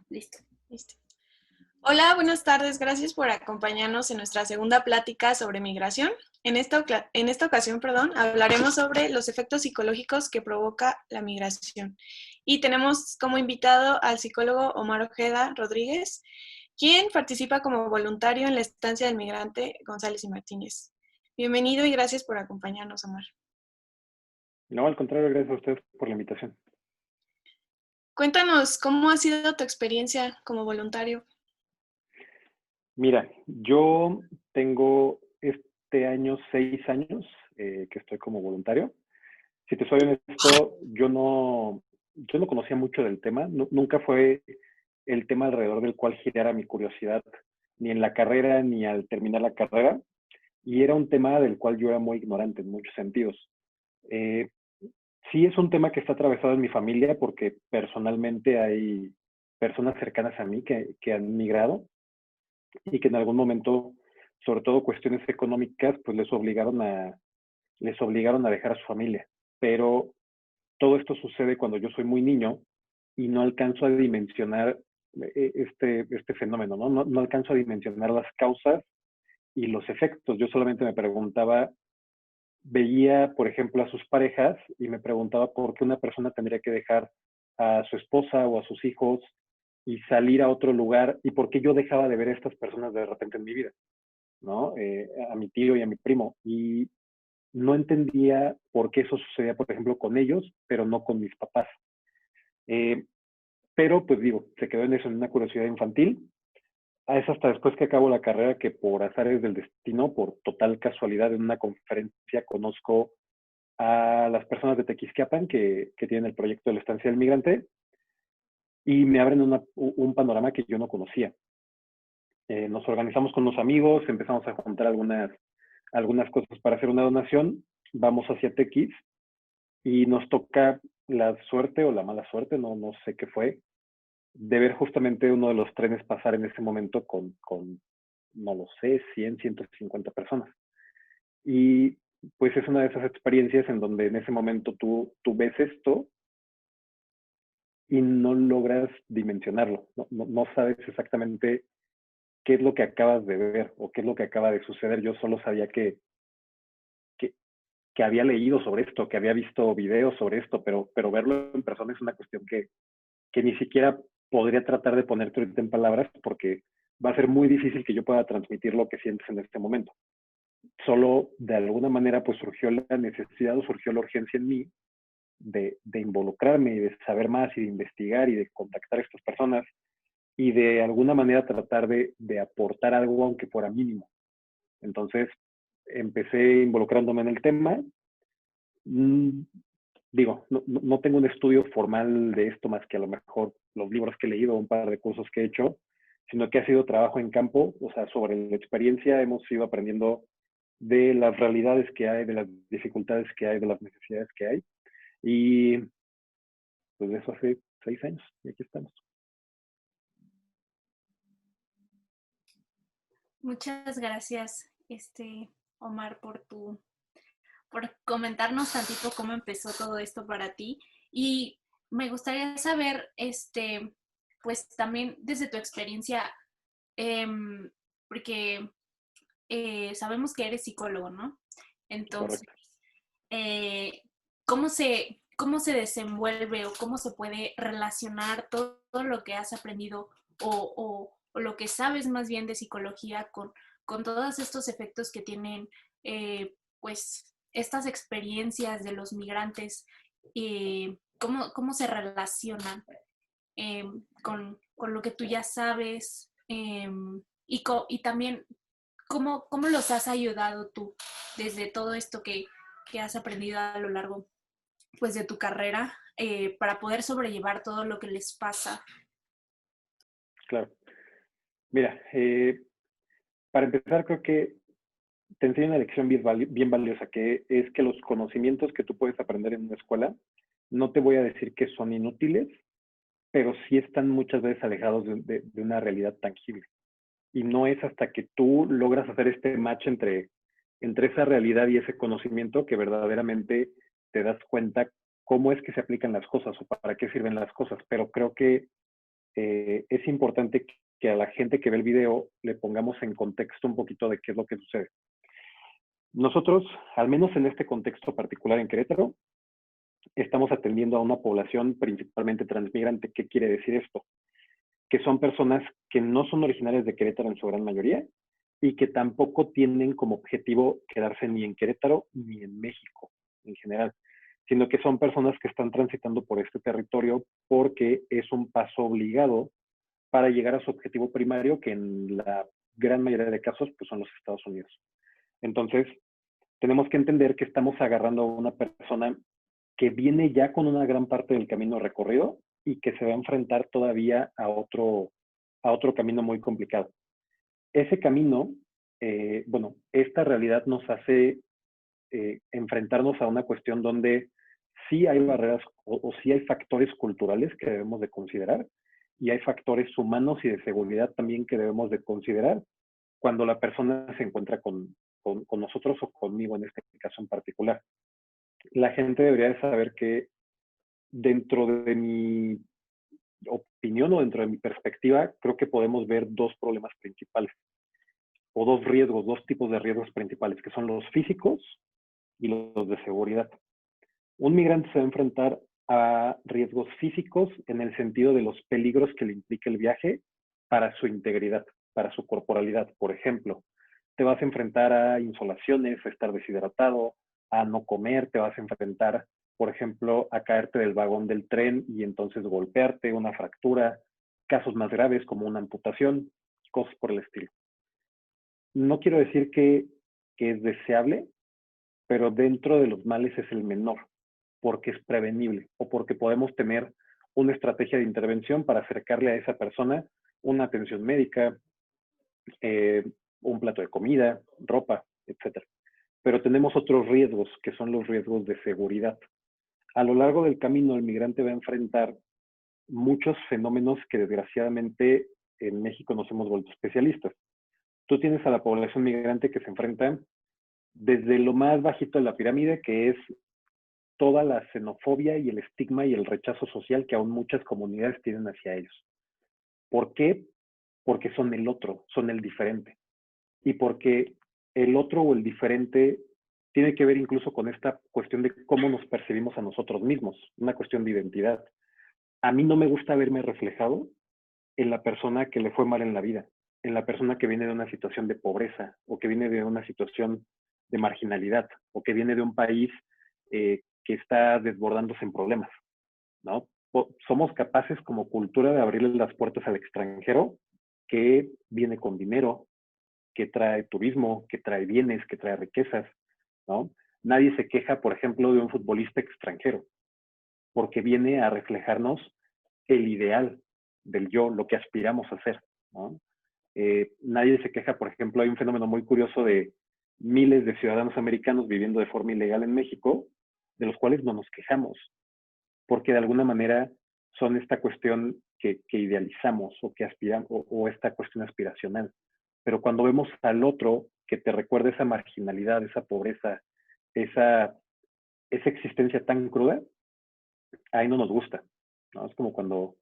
Listo. Listo. Hola, buenas tardes. Gracias por acompañarnos en nuestra segunda plática sobre migración. En esta ocasión, hablaremos sobre los efectos psicológicos que provoca la migración. Y tenemos como invitado al psicólogo Omar Ojeda Rodríguez, quien participa como voluntario en la estancia del migrante González y Martínez. Bienvenido y gracias por acompañarnos, Omar. No, al contrario, gracias a usted por la invitación. Cuéntanos cómo ha sido tu experiencia como voluntario. Mira, yo tengo este año 6 años que estoy como voluntario. Si te soy honesto, yo no conocía mucho del tema. Nunca fue el tema alrededor del cual girara mi curiosidad, ni en la carrera, ni al terminar la carrera. Y era un tema del cual yo era muy ignorante en muchos sentidos. Eh, sí es un tema que está atravesado en mi familia porque personalmente hay personas cercanas a mí que han migrado y que en algún momento, sobre todo cuestiones económicas, pues les obligaron a dejar a su familia. Pero todo esto sucede cuando yo soy muy niño y no alcanzo a dimensionar este fenómeno, ¿no? No alcanzo a dimensionar las causas y los efectos. Yo solamente me preguntaba, veía, por ejemplo, a sus parejas y me preguntaba por qué una persona tendría que dejar a su esposa o a sus hijos y salir a otro lugar y por qué yo dejaba de ver a estas personas de repente en mi vida, ¿no? A mi tío y a mi primo. Y no entendía por qué eso sucedía, por ejemplo, con ellos, pero no con mis papás. Eh, pero, pues digo, se quedó en eso, en una curiosidad infantil. Es hasta después que acabo la carrera que por azares del destino, por total casualidad, en una conferencia conozco a las personas de Tequisquiapan que tienen el proyecto de la estancia del migrante y me abren un panorama que yo no conocía. Nos organizamos con unos amigos, empezamos a juntar algunas cosas para hacer una donación, vamos hacia Tequis y nos toca la suerte o la mala suerte, no sé qué fue, de ver justamente uno de los trenes pasar en ese momento con no lo sé, 100, 150 personas. Y pues es una de esas experiencias en donde en ese momento tú ves esto y no logras dimensionarlo, no sabes exactamente qué es lo que acabas de ver o qué es lo que acaba de suceder. Yo solo sabía que, que había leído sobre esto, que había visto videos sobre esto, pero verlo en persona es una cuestión que ni siquiera podría tratar de ponerte ahorita en palabras porque va a ser muy difícil que yo pueda transmitir lo que sientes en este momento. Solo de alguna manera pues surgió la necesidad o surgió la urgencia en mí de involucrarme y de saber más y de investigar y de contactar a estas personas y de alguna manera tratar de aportar algo aunque fuera mínimo. Entonces empecé involucrándome en el tema. Mm, Digo, no tengo un estudio formal de esto más que a lo mejor los libros que he leído, un par de cursos que he hecho, sino que ha sido trabajo en campo, o sea, sobre la experiencia hemos ido aprendiendo de las realidades que hay, de las dificultades que hay, de las necesidades que hay. Y pues de eso hace 6 años y aquí estamos. Muchas gracias, Omar, por comentarnos tantito cómo empezó todo esto para ti. Y me gustaría saber, pues también desde tu experiencia, porque sabemos que eres psicólogo, ¿no? Entonces, Correcto. eh, cómo se desenvuelve o cómo se puede relacionar todo lo que has aprendido o lo que sabes más bien de psicología con todos estos efectos que tienen, pues, estas experiencias de los migrantes, cómo se relacionan con lo que tú ya sabes y también cómo los has ayudado tú desde todo esto que has aprendido a lo largo pues de tu carrera para poder sobrellevar todo lo que les pasa. Claro. Mira, para empezar, creo que te enseña una lección bien valiosa, que es que los conocimientos que tú puedes aprender en una escuela, no te voy a decir que son inútiles, pero sí están muchas veces alejados de una realidad tangible. Y no es hasta que tú logras hacer este match entre esa realidad y ese conocimiento que verdaderamente te das cuenta cómo es que se aplican las cosas o para qué sirven las cosas. Pero creo que es importante que a la gente que ve el video le pongamos en contexto un poquito de qué es lo que sucede. Nosotros, al menos en este contexto particular en Querétaro, estamos atendiendo a una población principalmente transmigrante. ¿Qué quiere decir esto? Que son personas que no son originarias de Querétaro en su gran mayoría y que tampoco tienen como objetivo quedarse ni en Querétaro ni en México en general, sino que son personas que están transitando por este territorio porque es un paso obligado para llegar a su objetivo primario, que en la gran mayoría de casos pues, son los Estados Unidos. Entonces, tenemos que entender que estamos agarrando a una persona que viene ya con una gran parte del camino recorrido y que se va a enfrentar todavía a otro camino muy complicado. Ese camino, bueno, esta realidad nos hace enfrentarnos a una cuestión donde sí hay barreras o sí hay factores culturales que debemos de considerar y hay factores humanos y de seguridad también que debemos de considerar cuando la persona se encuentra con nosotros o conmigo en este caso en particular. La gente debería de saber que dentro de mi opinión o dentro de mi perspectiva, creo que podemos ver dos problemas principales o dos riesgos, dos tipos de riesgos principales, que son los físicos y los de seguridad. Un migrante se va a enfrentar a riesgos físicos en el sentido de los peligros que le implica el viaje para su integridad, para su corporalidad. Por ejemplo, te vas a enfrentar a insolaciones, a estar deshidratado, a no comer, te vas a enfrentar, por ejemplo, a caerte del vagón del tren y entonces golpearte, una fractura, casos más graves como una amputación, cosas por el estilo. No quiero decir que es deseable, pero dentro de los males es el menor, porque es prevenible o porque podemos tener una estrategia de intervención para acercarle a esa persona una atención médica, un plato de comida, ropa, etc. Pero tenemos otros riesgos, que son los riesgos de seguridad. A lo largo del camino, el migrante va a enfrentar muchos fenómenos que desgraciadamente en México nos hemos vuelto especialistas. Tú tienes a la población migrante que se enfrenta desde lo más bajito de la pirámide, que es toda la xenofobia y el estigma y el rechazo social que aún muchas comunidades tienen hacia ellos. ¿Por qué? Porque son el otro, son el diferente. Y porque el otro o el diferente tiene que ver incluso con esta cuestión de cómo nos percibimos a nosotros mismos, una cuestión de identidad. A mí no me gusta verme reflejado en la persona que le fue mal en la vida, en la persona que viene de una situación de pobreza o que viene de una situación de marginalidad o que viene de un país que está desbordándose en problemas, ¿no? Somos capaces como cultura de abrirle las puertas al extranjero que viene con dinero, que trae turismo, que trae bienes, que trae riquezas, ¿no? Nadie se queja, por ejemplo, de un futbolista extranjero, porque viene a reflejarnos el ideal del yo, lo que aspiramos a ser, ¿no? Nadie se queja, por ejemplo, hay un fenómeno muy curioso de miles de ciudadanos americanos viviendo de forma ilegal en México, de los cuales no nos quejamos, porque de alguna manera son esta cuestión que idealizamos o que aspiramos, o esta cuestión aspiracional. Pero cuando vemos al otro que te recuerda esa marginalidad, esa pobreza, esa existencia tan cruda, ahí no nos gusta, ¿no? Es como cuando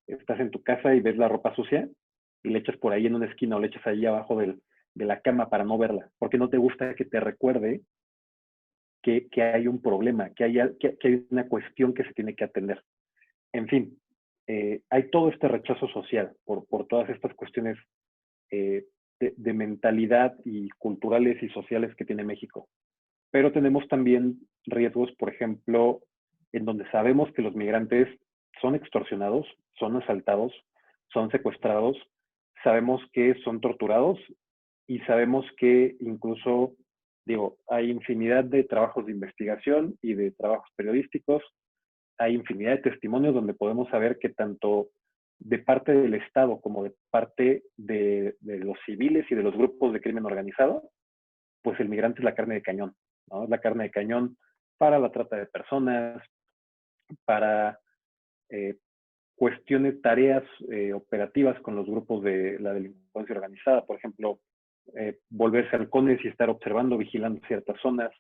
estás en tu casa y ves la ropa sucia y le echas por ahí en una esquina o le echas ahí abajo de la cama para no verla, porque no te gusta que te recuerde que hay un problema, que hay una cuestión que se tiene que atender. En fin, hay todo este rechazo social por todas estas cuestiones de mentalidad y culturales y sociales que tiene México. Pero tenemos también riesgos, por ejemplo, en donde sabemos que los migrantes son extorsionados, son asaltados, son secuestrados, sabemos que son torturados y sabemos que incluso, digo, hay infinidad de trabajos de investigación y de trabajos periodísticos, hay infinidad de testimonios donde podemos saber que tanto de parte del Estado como de parte de los civiles y de los grupos de crimen organizado, pues el migrante es la carne de cañón, ¿no? Es la carne de cañón para la trata de personas, para cuestiones, tareas operativas con los grupos de la delincuencia organizada, por ejemplo, volverse halcones y estar observando, vigilando ciertas zonas,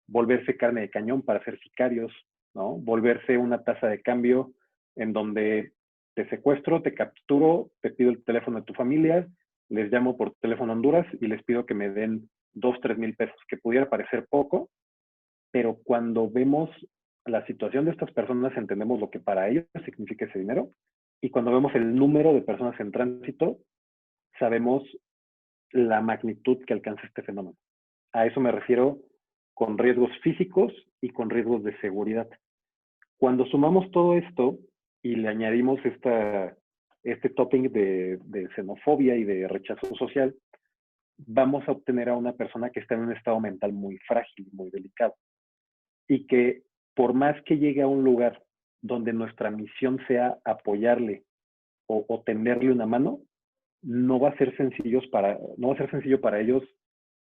volverse carne de cañón para ser sicarios, ¿no? Volverse una tasa de cambio en donde te secuestro, te capturo, te pido el teléfono de tu familia, les llamo por teléfono a Honduras y les pido que me den 2, 3 mil pesos, que pudiera parecer poco, pero cuando vemos la situación de estas personas entendemos lo que para ellos significa ese dinero, y cuando vemos el número de personas en tránsito, sabemos la magnitud que alcanza este fenómeno. A eso me refiero con riesgos físicos y con riesgos de seguridad. Cuando sumamos todo esto y le añadimos este topping de xenofobia y de rechazo social, vamos a obtener a una persona que está en un estado mental muy frágil, muy delicado. Y que por más que llegue a un lugar donde nuestra misión sea apoyarle o tenderle una mano, no va a ser sencillo para ellos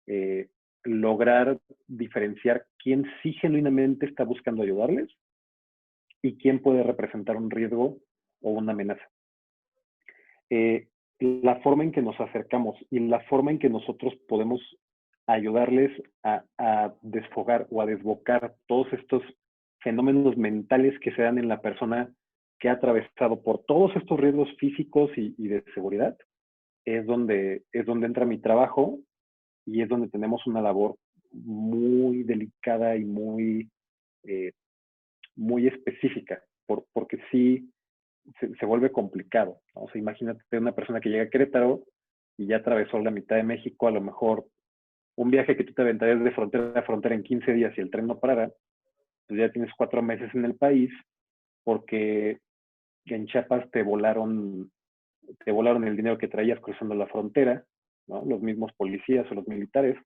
eh, lograr diferenciar quién sí genuinamente está buscando ayudarles y quién puede representar un riesgo o una amenaza. La forma en que nos acercamos y la forma en que nosotros podemos ayudarles a desfogar o a desbocar todos estos fenómenos mentales que se dan en la persona que ha atravesado por todos estos riesgos físicos y de seguridad, es donde entra mi trabajo, y es donde tenemos una labor muy delicada y muy específica, porque sí se vuelve complicado, ¿no? O sea, imagínate una persona que llega a Querétaro y ya atravesó la mitad de México, a lo mejor un viaje que tú te aventarías de frontera a frontera en 15 días y el tren no parara, pues ya tienes 4 meses en el país porque en Chiapas te volaron el dinero que traías cruzando la frontera, ¿no? Los mismos policías o los militares,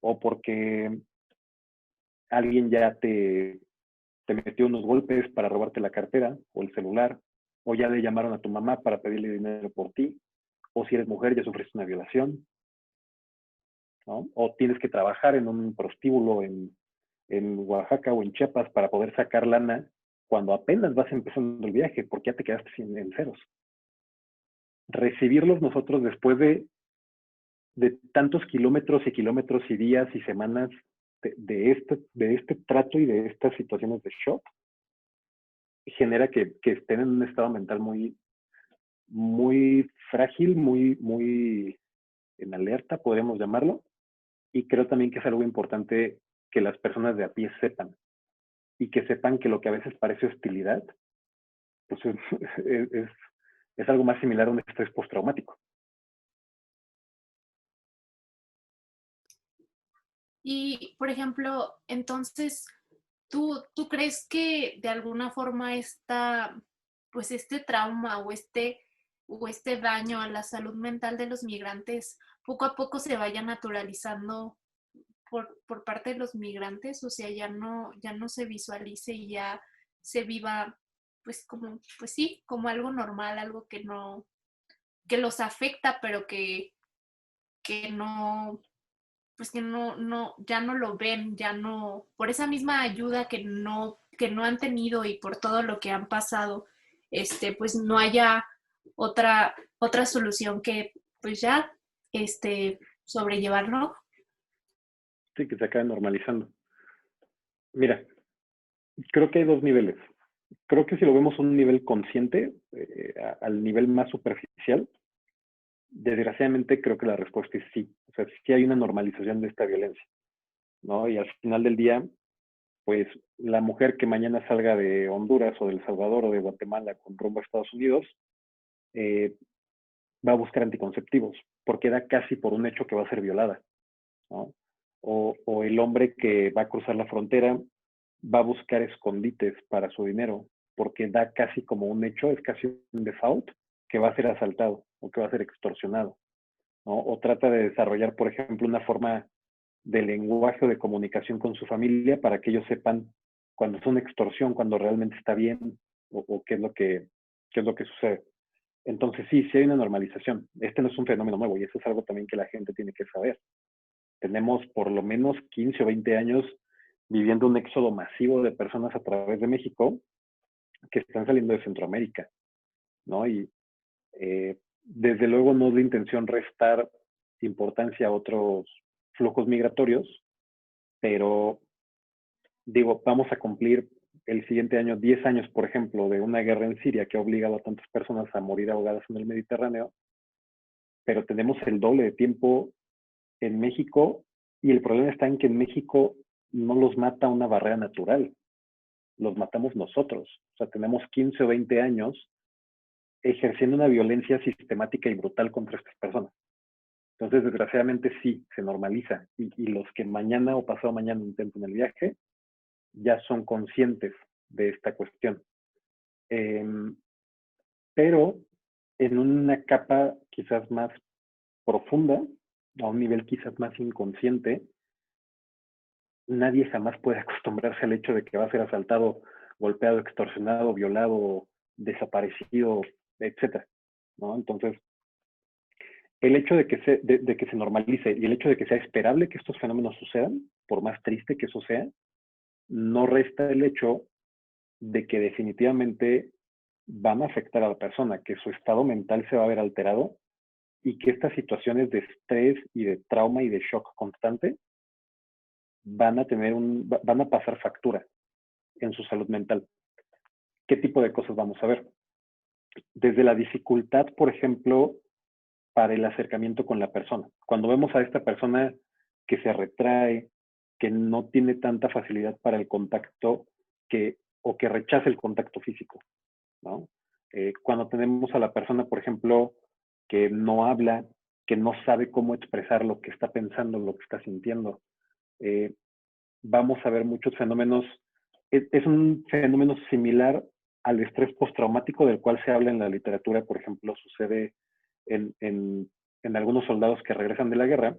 o porque alguien ya te metió unos golpes para robarte la cartera o el celular, o ya le llamaron a tu mamá para pedirle dinero por ti, o si eres mujer ya sufriste una violación, ¿no? O tienes que trabajar en un prostíbulo en Oaxaca o en Chiapas para poder sacar lana cuando apenas vas empezando el viaje, porque ya te quedaste en ceros. Recibirlos nosotros después de tantos kilómetros y kilómetros y días y semanas de este trato y de estas situaciones de shock, genera que estén en un estado mental muy frágil, muy en alerta, podríamos llamarlo. Y creo también que es algo importante que las personas de a pie sepan, y que sepan que lo que a veces parece hostilidad, pues es algo más similar a un estrés postraumático. Y, por ejemplo, entonces, ¿tú crees que de alguna forma pues este trauma o este daño a la salud mental de los migrantes poco a poco se vaya naturalizando por parte de los migrantes? O sea, ya no se visualice y ya se viva, pues como, pues sí, como algo normal, algo que los afecta, pero que no, pues ya no lo ven, ya no, por esa misma ayuda que no han tenido y por todo lo que han pasado, pues no haya otra solución que pues ya, sobrellevarlo. Sí, que se acabe normalizando. Mira, creo que hay dos niveles. Creo que si lo vemos a un nivel consciente, al nivel más superficial, desgraciadamente creo que la respuesta es sí. O sea, sí hay una normalización de esta violencia, ¿no? Y al final del día, pues la mujer que mañana salga de Honduras o de El Salvador o de Guatemala con rumbo a Estados Unidos, eh, va a buscar anticonceptivos, porque da casi por un hecho que va a ser violada, ¿no? O el hombre que va a cruzar la frontera va a buscar escondites para su dinero, porque da casi como un hecho, es casi un default, que va a ser asaltado o que va a ser extorsionado, ¿no? O trata de desarrollar, por ejemplo, una forma de lenguaje o de comunicación con su familia para que ellos sepan cuando es una extorsión, cuando realmente está bien, o qué es lo que sucede. Entonces sí hay una normalización. Este no es un fenómeno nuevo, y eso es algo también que la gente tiene que saber. Tenemos por lo menos 15 o 20 años viviendo un éxodo masivo de personas a través de México que están saliendo de Centroamérica, ¿no? Y desde luego no es de intención restar importancia a otros flujos migratorios, pero digo, vamos a cumplir el siguiente año 10 años, por ejemplo, de una guerra en Siria que ha obligado a tantas personas a morir ahogadas en el Mediterráneo, pero tenemos el doble de tiempo en México y el problema está en que en México no los mata una barrera natural, los matamos nosotros. O sea, tenemos 15 o 20 años ejerciendo una violencia sistemática y brutal contra estas personas. Entonces, desgraciadamente sí, se normaliza. Y los que mañana o pasado mañana intenten el viaje ya son conscientes de esta cuestión. Pero en una capa quizás más profunda, a un nivel quizás más inconsciente, nadie jamás puede acostumbrarse al hecho de que va a ser asaltado, golpeado, extorsionado, violado, desaparecido, etcétera, ¿no? Entonces, el hecho de que se normalice y el hecho de que sea esperable que estos fenómenos sucedan, por más triste que eso sea, no resta el hecho de que definitivamente van a afectar a la persona, que su estado mental se va a ver alterado y que estas situaciones de estrés y de trauma y de shock constante van a pasar factura en su salud mental. ¿Qué tipo de cosas vamos a ver? Desde la dificultad, por ejemplo, para el acercamiento con la persona. Cuando vemos a esta persona que se retrae, que no tiene tanta facilidad para el contacto, o que rechaza el contacto físico, ¿no? Cuando tenemos a la persona, por ejemplo, que no habla, que no sabe cómo expresar lo que está pensando, lo que está sintiendo, vamos a ver muchos fenómenos. Es un fenómeno similar al estrés postraumático del cual se habla en la literatura, por ejemplo, sucede en algunos soldados que regresan de la guerra,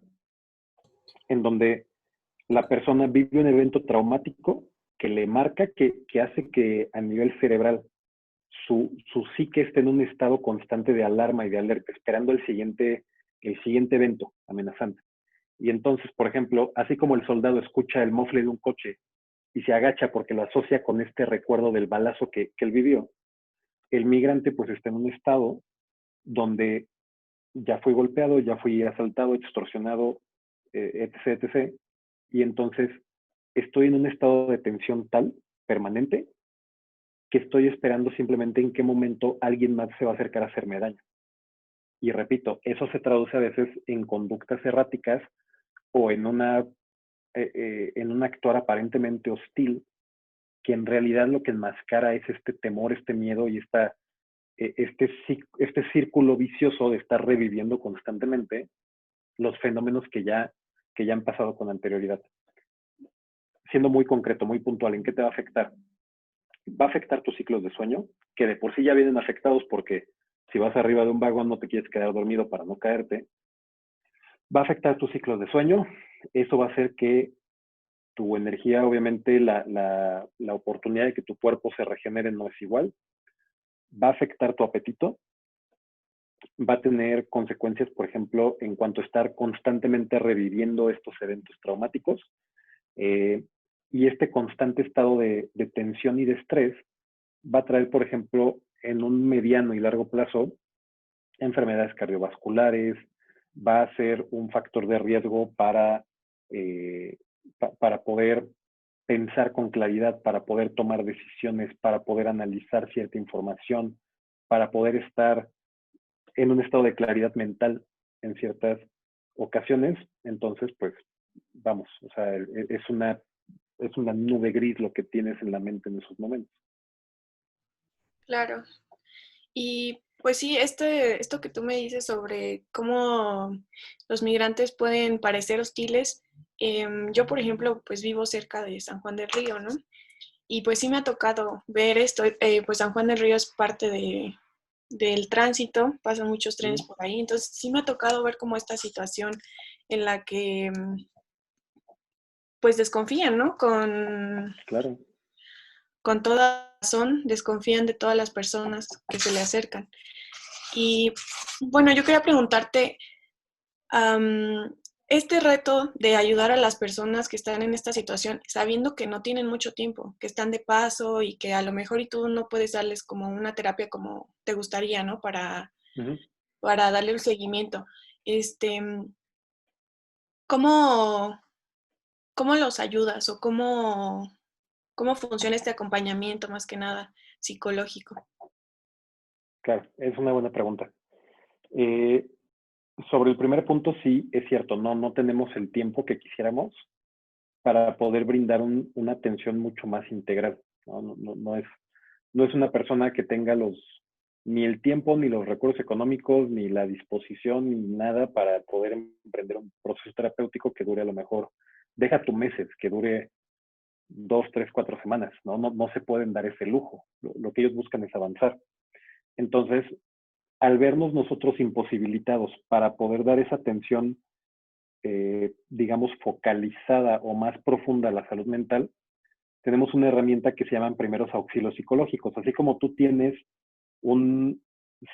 en donde la persona vive un evento traumático que le marca, que hace que a nivel cerebral su psique esté en un estado constante de alarma y de alerta, esperando el siguiente evento amenazante. Y entonces, por ejemplo, así como el soldado escucha el mofle de un coche y se agacha porque lo asocia con este recuerdo del balazo que él vivió, el migrante pues está en un estado donde ya fui golpeado, ya fui asaltado, extorsionado, etc., etc. Y entonces estoy en un estado de tensión tal, permanente, que estoy esperando simplemente en qué momento alguien más se va a acercar a hacerme daño. Y repito, eso se traduce a veces en conductas erráticas o en un actuar aparentemente hostil, que en realidad lo que enmascara es este temor, este miedo y este círculo vicioso de estar reviviendo constantemente los fenómenos que ya han pasado con anterioridad. Siendo muy concreto, muy puntual, ¿en qué te va a afectar? Va a afectar tus ciclos de sueño, que de por sí ya vienen afectados porque si vas arriba de un vagón no te quieres quedar dormido para no caerte. Va a afectar tus ciclos de sueño. Eso va a hacer que tu energía, obviamente, la oportunidad de que tu cuerpo se regenere no es igual. Va a afectar tu apetito. Va a tener consecuencias, por ejemplo, en cuanto a estar constantemente reviviendo estos eventos traumáticos. Y este constante estado de tensión y de estrés va a traer, por ejemplo, en un mediano y largo plazo, enfermedades cardiovasculares, va a ser un factor de riesgo para poder pensar con claridad, para poder tomar decisiones, para poder analizar cierta información, para poder estar en un estado de claridad mental en ciertas ocasiones. Entonces, pues, vamos, o sea, es una nube gris lo que tienes en la mente en esos momentos. Claro. Y pues sí, esto que tú me dices sobre cómo los migrantes pueden parecer hostiles, yo por ejemplo pues vivo cerca de San Juan del Río, ¿no? Y pues sí me ha tocado ver esto, pues San Juan del Río es parte del tránsito, pasan muchos trenes por ahí, entonces sí me ha tocado ver como esta situación en la que pues desconfían, ¿no? Claro. Con toda razón, desconfían de todas las personas que se le acercan. Y bueno, yo quería preguntarte, este reto de ayudar a las personas que están en esta situación, sabiendo que no tienen mucho tiempo, que están de paso y que a lo mejor y tú no puedes darles como una terapia como te gustaría, ¿no? Para darle un seguimiento. ¿Cómo, cómo los ayudas o cómo cómo funciona este acompañamiento más que nada psicológico. Claro, es una buena pregunta. Eh, sobre el primer punto, sí, es cierto, no tenemos el tiempo que quisiéramos para poder brindar una atención mucho más integral. No es una persona que tenga ni el tiempo, ni los recursos económicos, ni la disposición, ni nada para poder emprender un proceso terapéutico que dure a lo mejor, deja tu meses, que dure 2, 3, 4 semanas, no se pueden dar ese lujo. Lo que ellos buscan es avanzar. Entonces, al vernos nosotros imposibilitados para poder dar esa atención, digamos, focalizada o más profunda a la salud mental, tenemos una herramienta que se llaman primeros auxilios psicológicos. Así como tú tienes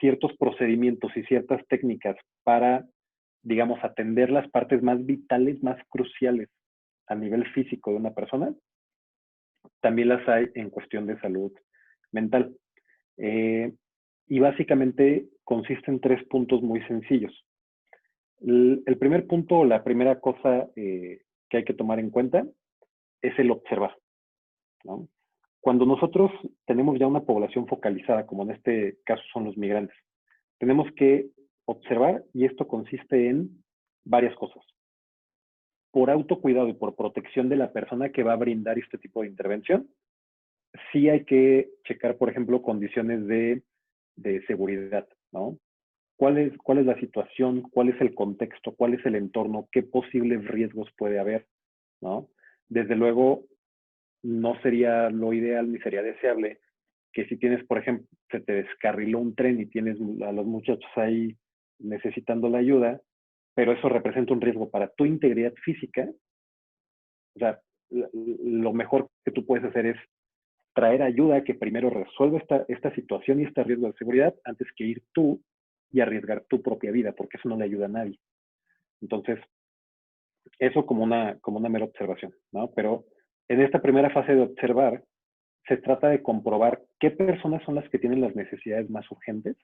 ciertos procedimientos y ciertas técnicas para, digamos, atender las partes más vitales, más cruciales a nivel físico de una persona, también las hay en cuestión de salud mental. Y básicamente consiste en 3 puntos muy sencillos. El primer punto, la primera cosa que hay que tomar en cuenta es el observar, ¿no? Cuando nosotros tenemos ya una población focalizada, como en este caso son los migrantes, tenemos que observar, y esto consiste en varias cosas. Por autocuidado y por protección de la persona que va a brindar este tipo de intervención, sí hay que checar, por ejemplo, condiciones de seguridad, ¿no? ¿Cuál es la situación? ¿Cuál es el contexto? ¿Cuál es el entorno? ¿Qué posibles riesgos puede haber? ¿No? Desde luego, no sería lo ideal ni sería deseable que si tienes, por ejemplo, se te descarriló un tren y tienes a los muchachos ahí necesitando la ayuda, pero eso representa un riesgo para tu integridad física. O sea, lo mejor que tú puedes hacer es traer ayuda que primero resuelva esta situación y este riesgo de seguridad antes que ir tú y arriesgar tu propia vida, porque eso no le ayuda a nadie. Entonces, eso como una mera observación, ¿no? Pero en esta primera fase de observar, se trata de comprobar qué personas son las que tienen las necesidades más urgentes.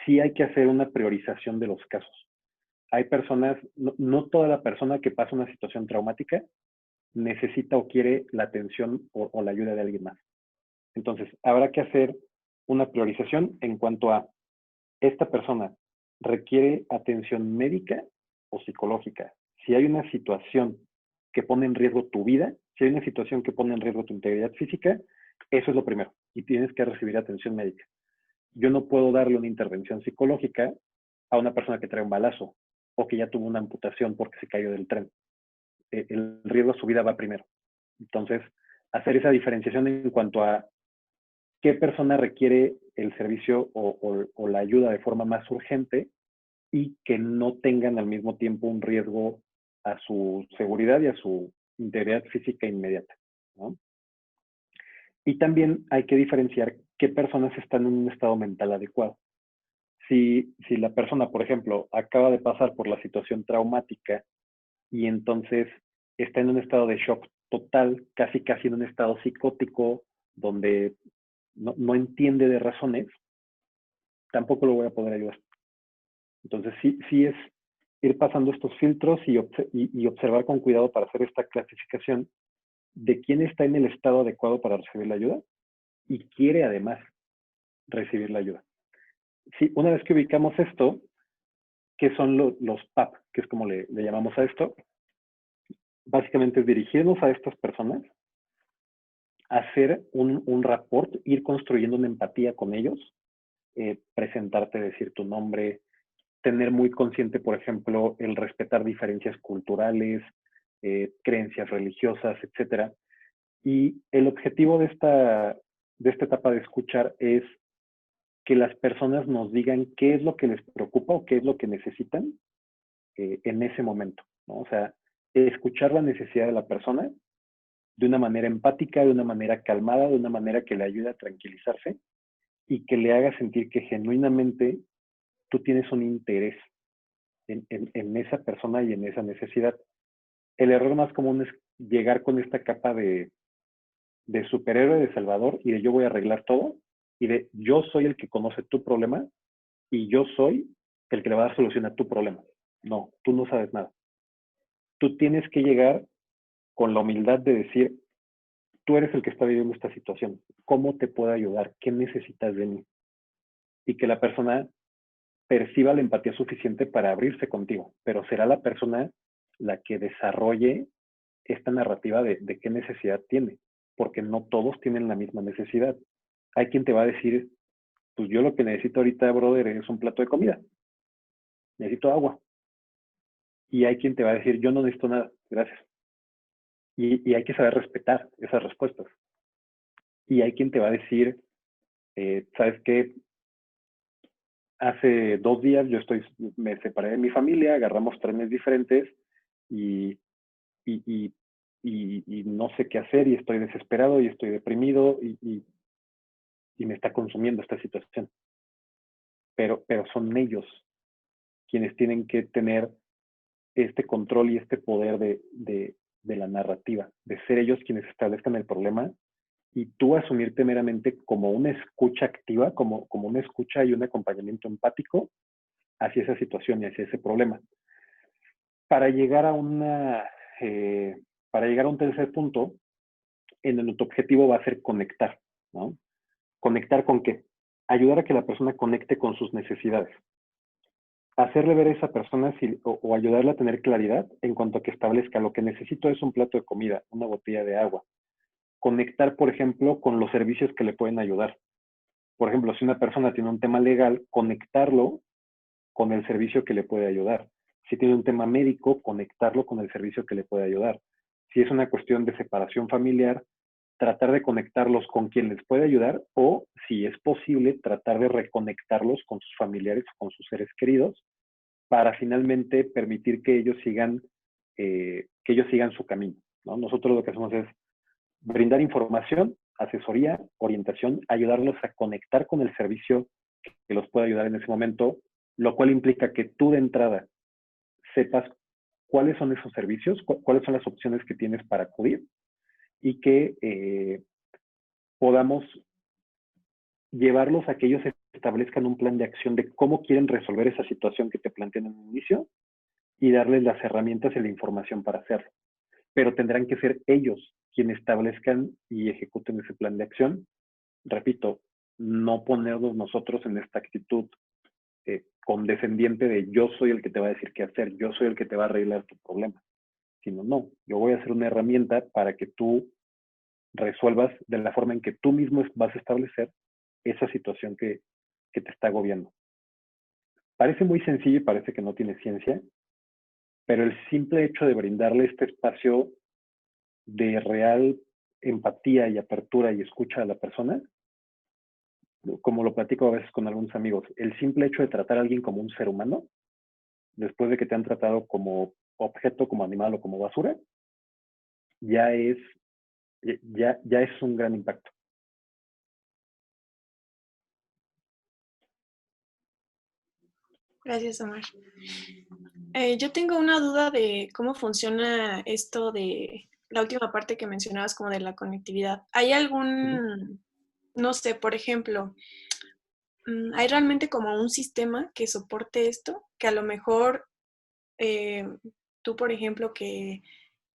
Sí hay que hacer una priorización de los casos. Hay personas, no toda la persona que pasa una situación traumática necesita o quiere la atención o la ayuda de alguien más. Entonces, habrá que hacer una priorización en cuanto a esta persona requiere atención médica o psicológica. Si hay una situación que pone en riesgo tu vida, si hay una situación que pone en riesgo tu integridad física, eso es lo primero y tienes que recibir atención médica. Yo no puedo darle una intervención psicológica a una persona que trae un balazo o que ya tuvo una amputación porque se cayó del tren. El riesgo a su vida va primero. Entonces, hacer esa diferenciación en cuanto a qué persona requiere el servicio o la ayuda de forma más urgente y que no tengan al mismo tiempo un riesgo a su seguridad y a su integridad física inmediata, ¿no? Y también hay que diferenciar qué personas están en un estado mental adecuado. Si la persona, por ejemplo, acaba de pasar por la situación traumática y entonces está en un estado de shock total, casi en un estado psicótico, donde no entiende de razones, tampoco lo voy a poder ayudar. Entonces, sí es ir pasando estos filtros y observar con cuidado para hacer esta clasificación de quién está en el estado adecuado para recibir la ayuda y quiere además recibir la ayuda. Sí, una vez que ubicamos esto, ¿qué son los PAP? Que es como le llamamos a esto. Básicamente es dirigirnos a estas personas, hacer un rapport, ir construyendo una empatía con ellos, presentarte, decir tu nombre, tener muy consciente, por ejemplo, el respetar diferencias culturales, creencias religiosas, etcétera. Y el objetivo de esta etapa de escuchar es que las personas nos digan qué es lo que les preocupa o qué es lo que necesitan en ese momento, ¿no? O sea, escuchar la necesidad de la persona de una manera empática, de una manera calmada, de una manera que le ayude a tranquilizarse y que le haga sentir que genuinamente tú tienes un interés en esa persona y en esa necesidad. El error más común es llegar con esta capa de superhéroe, de salvador, y de yo voy a arreglar todo, y de yo soy el que conoce tu problema, y yo soy el que le va a dar solución a tu problema. No, tú no sabes nada. Tú tienes que llegar con la humildad de decir, tú eres el que está viviendo esta situación. ¿Cómo te puedo ayudar? ¿Qué necesitas de mí? Y que la persona perciba la empatía suficiente para abrirse contigo, pero será la persona la que desarrolle esta narrativa de qué necesidad tiene, porque no todos tienen la misma necesidad. Hay quien te va a decir, pues yo lo que necesito ahorita, brother, es un plato de comida, necesito agua. Y hay quien te va a decir, yo no necesito nada, gracias. Y hay que saber respetar esas respuestas. Y hay quien te va a decir, ¿sabes qué? Hace 2 días me separé de mi familia, agarramos trenes diferentes y, y, y, y no sé qué hacer y estoy desesperado y estoy deprimido y me está consumiendo esta situación. Pero son ellos quienes tienen que tener este control y este poder de la narrativa, de ser ellos quienes establezcan el problema y tú asumirte meramente como una escucha activa, como una escucha y un acompañamiento empático hacia esa situación y hacia ese problema. Para llegar a para llegar a un tercer punto, en donde tu objetivo va a ser conectar, ¿no? ¿Conectar con qué? Ayudar a que la persona conecte con sus necesidades. Hacerle ver a esa persona o ayudarle a tener claridad en cuanto a que establezca lo que necesito es un plato de comida, una botella de agua. Conectar, por ejemplo, con los servicios que le pueden ayudar. Por ejemplo, si una persona tiene un tema legal, conectarlo con el servicio que le puede ayudar. Si tiene un tema médico, conectarlo con el servicio que le puede ayudar. Si es una cuestión de separación familiar, tratar de conectarlos con quien les puede ayudar o, si es posible, tratar de reconectarlos con sus familiares o con sus seres queridos para finalmente permitir que ellos sigan su camino, ¿no? Nosotros lo que hacemos es brindar información, asesoría, orientación, ayudarlos a conectar con el servicio que los puede ayudar en ese momento, lo cual implica que tú de entrada sepas cuáles son esos servicios, cuáles son las opciones que tienes para acudir y que podamos llevarlos a que ellos establezcan un plan de acción de cómo quieren resolver esa situación que te plantean en el inicio y darles las herramientas y la información para hacerlo. Pero tendrán que ser ellos quienes establezcan y ejecuten ese plan de acción. Repito, no ponernos nosotros en esta actitud condescendiente de yo soy el que te va a decir qué hacer, yo soy el que te va a arreglar tu problema, sino no, yo voy a hacer una herramienta para que tú resuelvas de la forma en que tú mismo vas a establecer esa situación que te está agobiando. Parece muy sencillo y parece que no tiene ciencia, pero el simple hecho de brindarle este espacio de real empatía y apertura y escucha a la persona, como lo platico a veces con algunos amigos, el simple hecho de tratar a alguien como un ser humano, después de que te han tratado como objeto, como animal o como basura, ya es un gran impacto. Gracias, Omar. Yo tengo una duda de cómo funciona esto de la última parte que mencionabas como de la conectividad. ¿Hay algún, no sé, por ejemplo, hay realmente como un sistema que soporte esto? Que a lo mejor tú, por ejemplo, que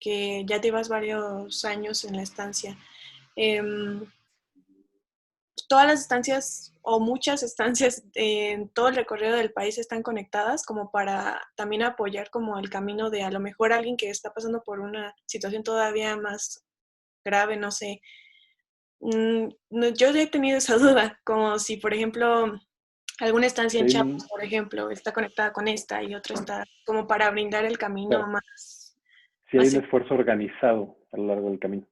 ya llevas varios años en la estancia, em, todas las estancias o muchas estancias en todo el recorrido del país están conectadas como para también apoyar como el camino de a lo mejor alguien que está pasando por una situación todavía más grave, no sé. Yo he tenido esa duda, como si por ejemplo alguna estancia en Chiapas, por ejemplo, está conectada con esta y otra está como para brindar el camino Claro, más... sí hay más un esfuerzo organizado a lo largo del camino.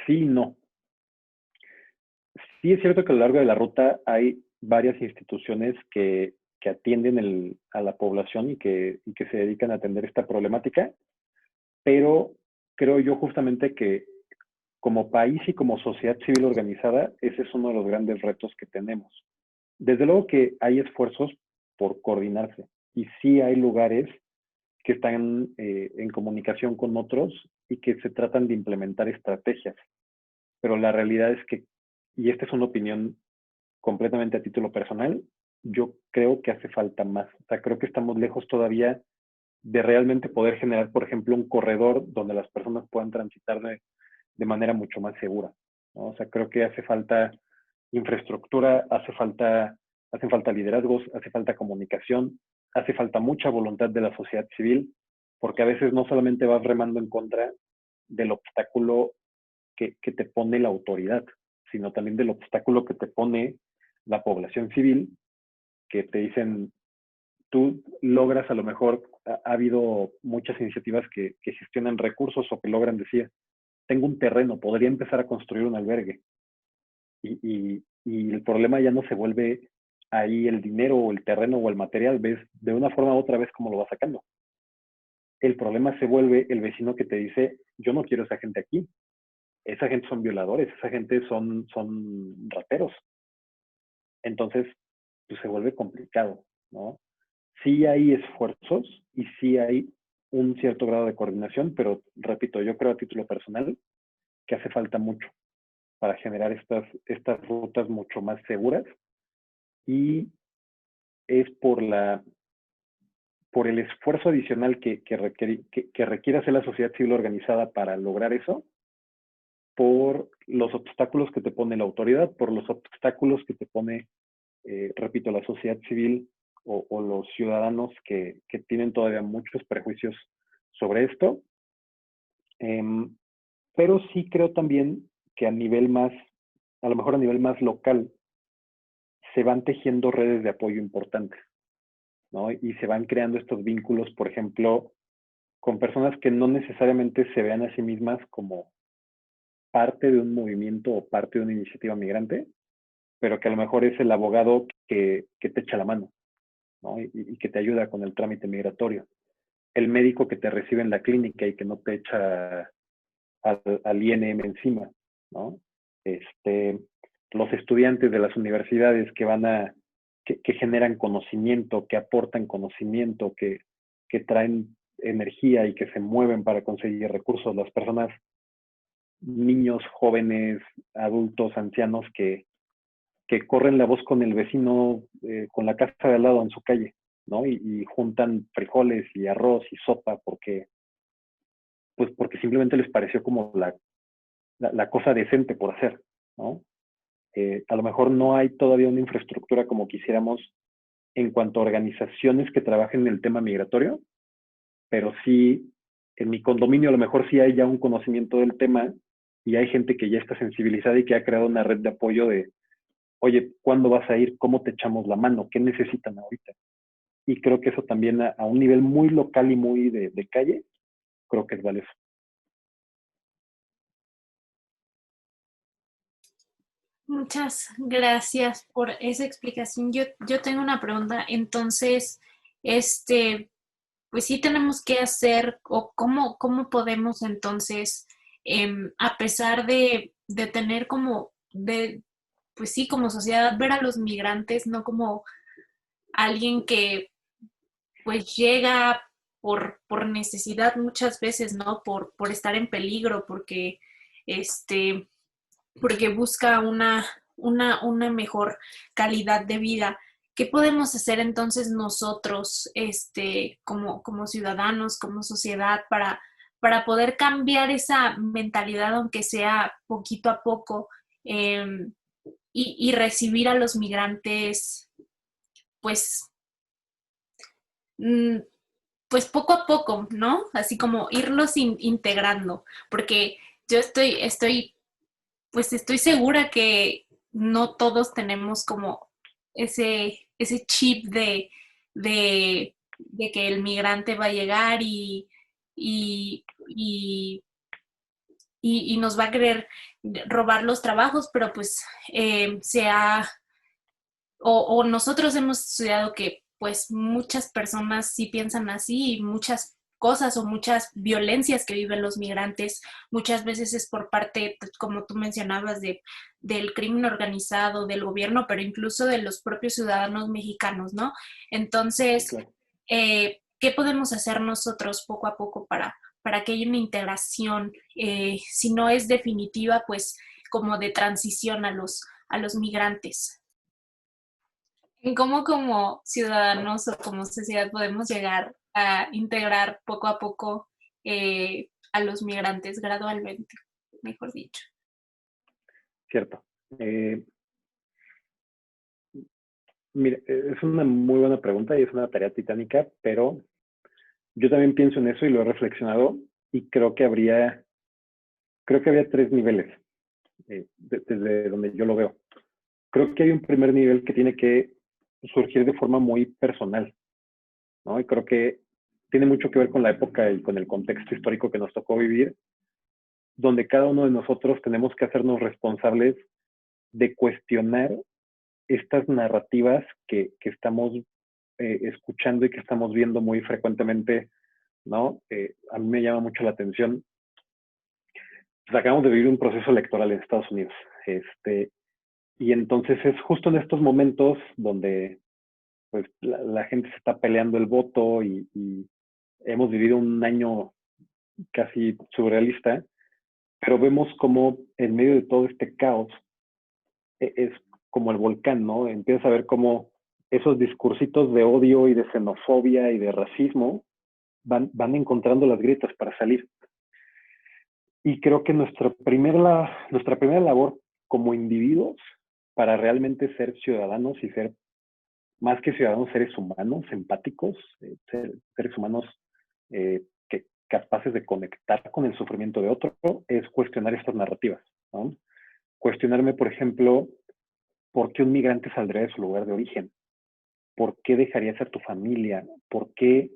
Sí y no. Sí es cierto que a lo largo de la ruta hay varias instituciones que atienden a la población y que se dedican a atender esta problemática, pero creo yo justamente que como país y como sociedad civil organizada, ese es uno de los grandes retos que tenemos. Desde luego que hay esfuerzos por coordinarse y sí hay lugares que están en comunicación con otros y que se tratan de implementar estrategias. Pero la realidad es que, y esta es una opinión completamente a título personal, yo creo que hace falta más. O sea, creo que estamos lejos todavía de realmente poder generar, por ejemplo, un corredor donde las personas puedan transitar de manera mucho más segura, ¿no? O sea, creo que hace falta infraestructura, hacen falta liderazgos, hace falta comunicación, hace falta mucha voluntad de la sociedad civil, porque a veces no solamente vas remando en contra del obstáculo que te pone la autoridad, sino también del obstáculo que te pone la población civil, que te dicen, tú logras a lo mejor, ha habido muchas iniciativas que gestionan recursos o que logran decir, tengo un terreno, podría empezar a construir un albergue. Y el problema ya no se vuelve ahí el dinero o el terreno o el material, ves de una forma u otra vez cómo lo vas sacando. El problema se vuelve el vecino que te dice, yo no quiero esa gente aquí, esa gente son violadores, esa gente son rateros. Entonces, pues se vuelve complicado, ¿no? Sí hay esfuerzos y sí hay un cierto grado de coordinación, pero repito, yo creo a título personal que hace falta mucho para generar estas rutas mucho más seguras y es por el esfuerzo adicional que requiere hacer la sociedad civil organizada para lograr eso, por los obstáculos que te pone la autoridad, por los obstáculos que te pone, repito, la sociedad civil o los ciudadanos que tienen todavía muchos prejuicios sobre esto. Pero sí creo también que a lo mejor a nivel más local, se van tejiendo redes de apoyo importantes, ¿no? Y se van creando estos vínculos, por ejemplo, con personas que no necesariamente se vean a sí mismas como parte de un movimiento o parte de una iniciativa migrante, pero que a lo mejor es el abogado que te echa la mano, ¿no? Y que te ayuda con el trámite migratorio. El médico que te recibe en la clínica y que no te echa al INM encima, ¿no? Los estudiantes de las universidades que generan conocimiento, que aportan conocimiento, que traen energía y que se mueven para conseguir recursos, las personas, niños, jóvenes, adultos, ancianos que corren la voz con el vecino, con la casa de al lado en su calle, ¿no? Y juntan frijoles y arroz y sopa porque simplemente les pareció como la cosa decente por hacer, ¿no? A lo mejor no hay todavía una infraestructura como quisiéramos en cuanto a organizaciones que trabajen en el tema migratorio, pero sí, en mi condominio a lo mejor sí hay ya un conocimiento del tema y hay gente que ya está sensibilizada y que ha creado una red de apoyo de, oye, ¿cuándo vas a ir? ¿Cómo te echamos la mano? ¿Qué necesitan ahorita? Y creo que eso también a un nivel muy local y muy de calle, creo que es valioso. Muchas gracias por esa explicación. Yo tengo una pregunta. Entonces, este, pues sí tenemos que hacer, o cómo podemos entonces, a pesar de tener pues sí, como sociedad, ver a los migrantes no como alguien que pues llega por necesidad muchas veces, ¿no? Por estar en peligro, este, porque busca una mejor calidad de vida. ¿Qué podemos hacer entonces nosotros, como ciudadanos, como sociedad, para poder cambiar esa mentalidad, aunque sea poquito a poco, eh, y recibir a los migrantes, pues, mm, pues poco a poco, ¿no? Así como irlos integrando, porque yo pues estoy segura que no todos tenemos como ese chip de que el migrante va a llegar y, y, y nos va a querer robar los trabajos, pero pues o nosotros hemos estudiado que pues muchas personas sí piensan así y muchas cosas o muchas violencias que viven los migrantes muchas veces es por parte, como tú mencionabas, del crimen organizado, del gobierno, pero incluso de los propios ciudadanos mexicanos, ¿no? Sí, Entonces, claro. ¿qué podemos hacer nosotros poco a poco para que haya una integración? Si no es definitiva, pues como de transición a los migrantes. ¿En cómo como ciudadanos o como sociedad podemos llegar a integrar poco a poco a los migrantes gradualmente, mejor dicho. Cierto. Mira, es una muy buena pregunta y es una tarea titánica, pero yo también pienso en eso y lo he reflexionado y creo que había tres niveles desde donde yo lo veo. Creo que hay un primer nivel que tiene que surgir de forma muy personal, ¿no? Y creo que tiene mucho que ver con la época y con el contexto histórico que nos tocó vivir, donde cada uno de nosotros tenemos que hacernos responsables de cuestionar estas narrativas que estamos escuchando y que estamos viendo muy frecuentemente, ¿no? A mí me llama mucho la atención. Pues acabamos de vivir un proceso electoral en Estados Unidos. Y entonces es justo en estos momentos donde pues la gente se está peleando el voto y hemos vivido un año casi surrealista, pero vemos como en medio de todo este caos es como el volcán, ¿no? Empiezas a ver cómo esos discursitos de odio y de xenofobia y de racismo van encontrando las grietas para salir. Y creo que nuestra primera labor como individuos para realmente ser ciudadanos y ser más que ciudadanos, seres humanos, empáticos, seres humanos capaces de conectar con el sufrimiento de otro, es cuestionar estas narrativas, ¿no? Cuestionarme, por ejemplo, ¿por qué un migrante saldría de su lugar de origen? ¿Por qué dejarías a tu familia? ¿Por qué,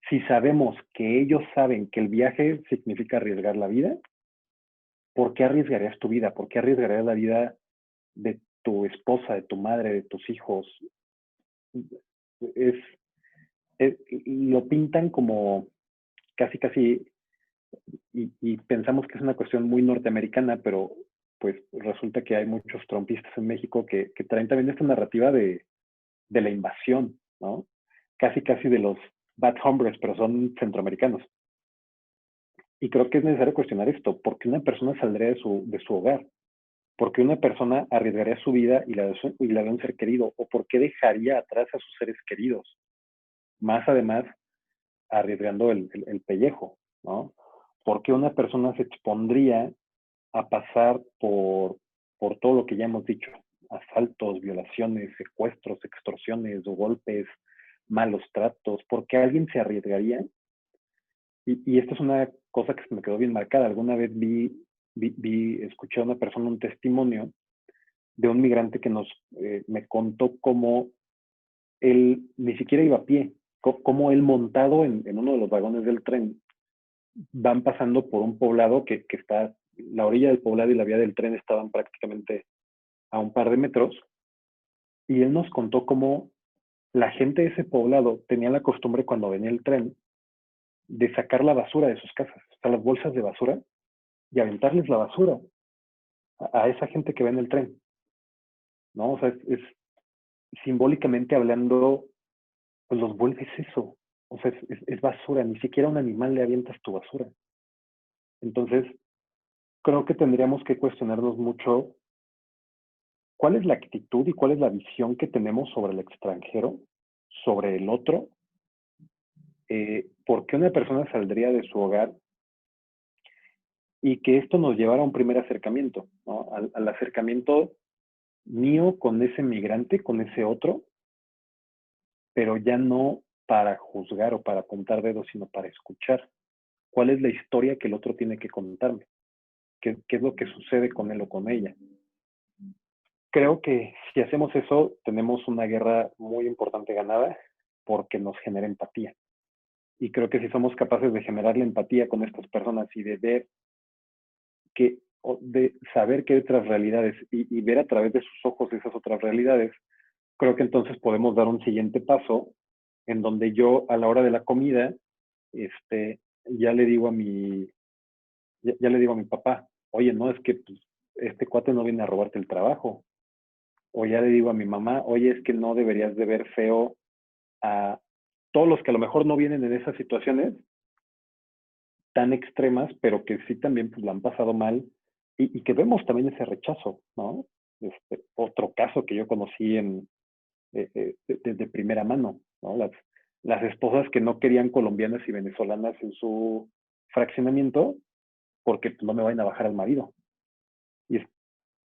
si sabemos que ellos saben que el viaje significa arriesgar la vida, ¿por qué arriesgarías tu vida? ¿Por qué arriesgarías la vida de tu esposa, de tu madre, de tus hijos? Es, lo pintan como casi, y pensamos que es una cuestión muy norteamericana, pero pues resulta que hay muchos trumpistas en México que traen también esta narrativa de la invasión, ¿no? Casi de los bad hombres, pero son centroamericanos. Y creo que es necesario cuestionar esto. ¿Por qué una persona saldría de su hogar? ¿Por qué una persona arriesgaría su vida y la de un ser querido? ¿O por qué dejaría atrás a sus seres queridos? Más además, arriesgando el pellejo, ¿no? ¿Por qué una persona se expondría a pasar por todo lo que ya hemos dicho? Asaltos, violaciones, secuestros, extorsiones, golpes, malos tratos. ¿Por qué alguien se arriesgaría? Y esta es una cosa que se me quedó bien marcada. Alguna vez escuché a una persona un testimonio de un migrante que me contó cómo él ni siquiera iba a pie, cómo él montado en uno de los vagones del tren van pasando por un poblado que está, la orilla del poblado y la vía del tren estaban prácticamente a un par de metros, y él nos contó cómo la gente de ese poblado tenía la costumbre cuando venía el tren de sacar la basura de sus casas, o sea, las bolsas de basura, y aventarles la basura a esa gente que ve en el tren, ¿no? O sea, es simbólicamente hablando, pues los vuelves eso, o sea, es basura, ni siquiera a un animal le avientas tu basura. Entonces, creo que tendríamos que cuestionarnos mucho cuál es la actitud y cuál es la visión que tenemos sobre el extranjero, sobre el otro, por qué una persona saldría de su hogar y que esto nos llevara a un primer acercamiento, ¿no? Al acercamiento mío con ese migrante, con ese otro, pero ya no para juzgar o para apuntar dedos, sino para escuchar. ¿Cuál es la historia que el otro tiene que contarme? ¿Qué es lo que sucede con él o con ella? Creo que si hacemos eso, tenemos una guerra muy importante ganada porque nos genera empatía. Y creo que si somos capaces de generar la empatía con estas personas y de ver de saber que hay otras realidades y ver a través de sus ojos esas otras realidades, creo que entonces podemos dar un siguiente paso en donde yo a la hora de la comida, ya le digo a ya le digo a mi papá, oye, no, es que pues, este cuate no viene a robarte el trabajo. O ya le digo a mi mamá, oye, es que no deberías de ver feo a todos los que a lo mejor no vienen en esas situaciones tan extremas, pero que sí también pues, la han pasado mal y que vemos también ese rechazo, ¿no? Otro caso que yo conocí de primera mano, ¿no? las esposas que no querían colombianas y venezolanas en su fraccionamiento porque pues, no me vayan a bajar al marido. Y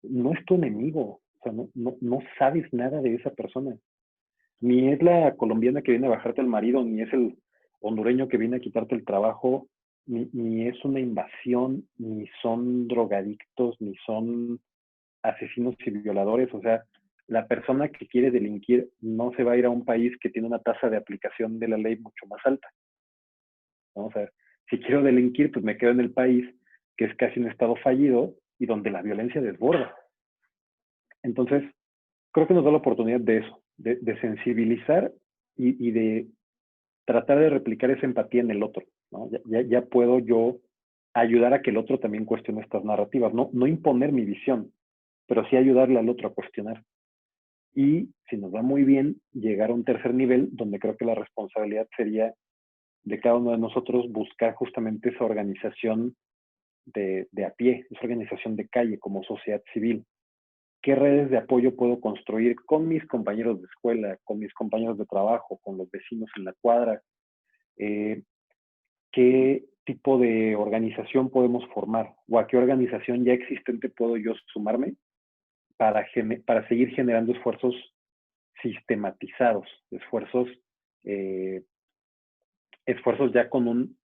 no es tu enemigo, o sea, no sabes nada de esa persona. Ni es la colombiana que viene a bajarte al marido, ni es el hondureño que viene a quitarte el trabajo, ni es una invasión, ni son drogadictos, ni son asesinos y violadores. O sea, la persona que quiere delinquir no se va a ir a un país que tiene una tasa de aplicación de la ley mucho más alta, ¿no? O sea, si quiero delinquir, pues me quedo en el país que es casi un estado fallido y donde la violencia desborda. Entonces, creo que nos da la oportunidad de eso, de sensibilizar y de tratar de replicar esa empatía en el otro, ¿no? Ya puedo yo ayudar a que el otro también cuestione estas narrativas, no imponer mi visión, pero sí ayudarle al otro a cuestionar. Y si nos va muy bien, llegar a un tercer nivel, donde creo que la responsabilidad sería de cada uno de nosotros buscar justamente esa organización de a pie, esa organización de calle como sociedad civil. ¿Qué redes de apoyo puedo construir con mis compañeros de escuela, con mis compañeros de trabajo, con los vecinos en la cuadra? ¿Qué tipo de organización podemos formar? ¿O a qué organización ya existente puedo yo sumarme para seguir generando esfuerzos sistematizados, eh, esfuerzos ya con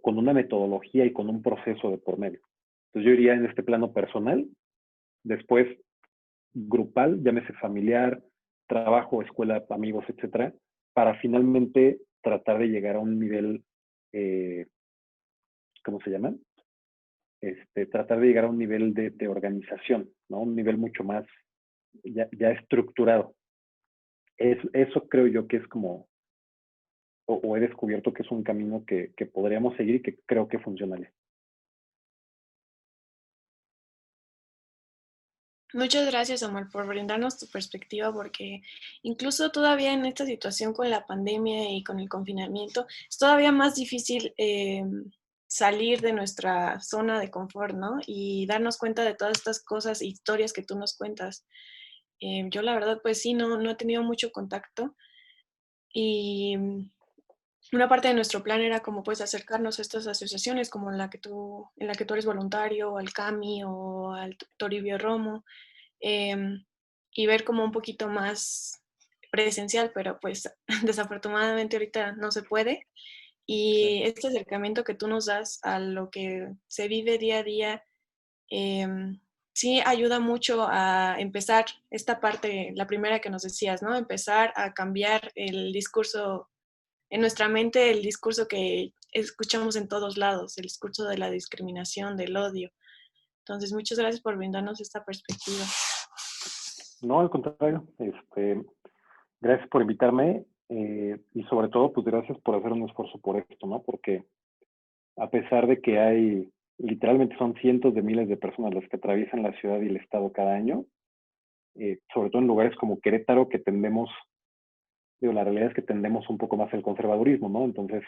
una metodología y con un proceso de por medio? Entonces yo iría en este plano personal, después grupal, llámese familiar, trabajo, escuela, amigos, etcétera, para finalmente tratar de llegar a un nivel, ¿cómo se llama? Tratar de llegar a un nivel de organización, ¿no? Un nivel mucho más ya estructurado. Eso creo yo que es como, o he descubierto que es un camino que podríamos seguir y que creo que funcionaría. Muchas gracias, Omar, por brindarnos tu perspectiva, porque incluso todavía en esta situación con la pandemia y con el confinamiento, es todavía más difícil salir de nuestra zona de confort, ¿no? Y darnos cuenta de todas estas cosas, historias que tú nos cuentas. Yo la verdad, pues sí, no he tenido mucho contacto y una parte de nuestro plan era como pues acercarnos a estas asociaciones como en la que tú eres voluntario, al CAMI o al Toribio Romo, y ver como un poquito más presencial, pero pues desafortunadamente ahorita no se puede. Sí. Y este acercamiento que tú nos das a lo que se vive día a día, sí ayuda mucho a empezar esta parte, la primera que nos decías, ¿no? Empezar a cambiar el discurso en nuestra mente, el discurso que escuchamos en todos lados, el discurso de la discriminación, del odio. Entonces, muchas gracias por brindarnos esta perspectiva. No, al contrario. Gracias por invitarme y sobre todo, pues gracias por hacer un esfuerzo por esto, ¿no? Porque a pesar de que literalmente son cientos de miles de personas las que atraviesan la ciudad y el estado cada año, sobre todo en lugares como Querétaro, que la realidad es que tendemos un poco más al conservadurismo, ¿no? Entonces,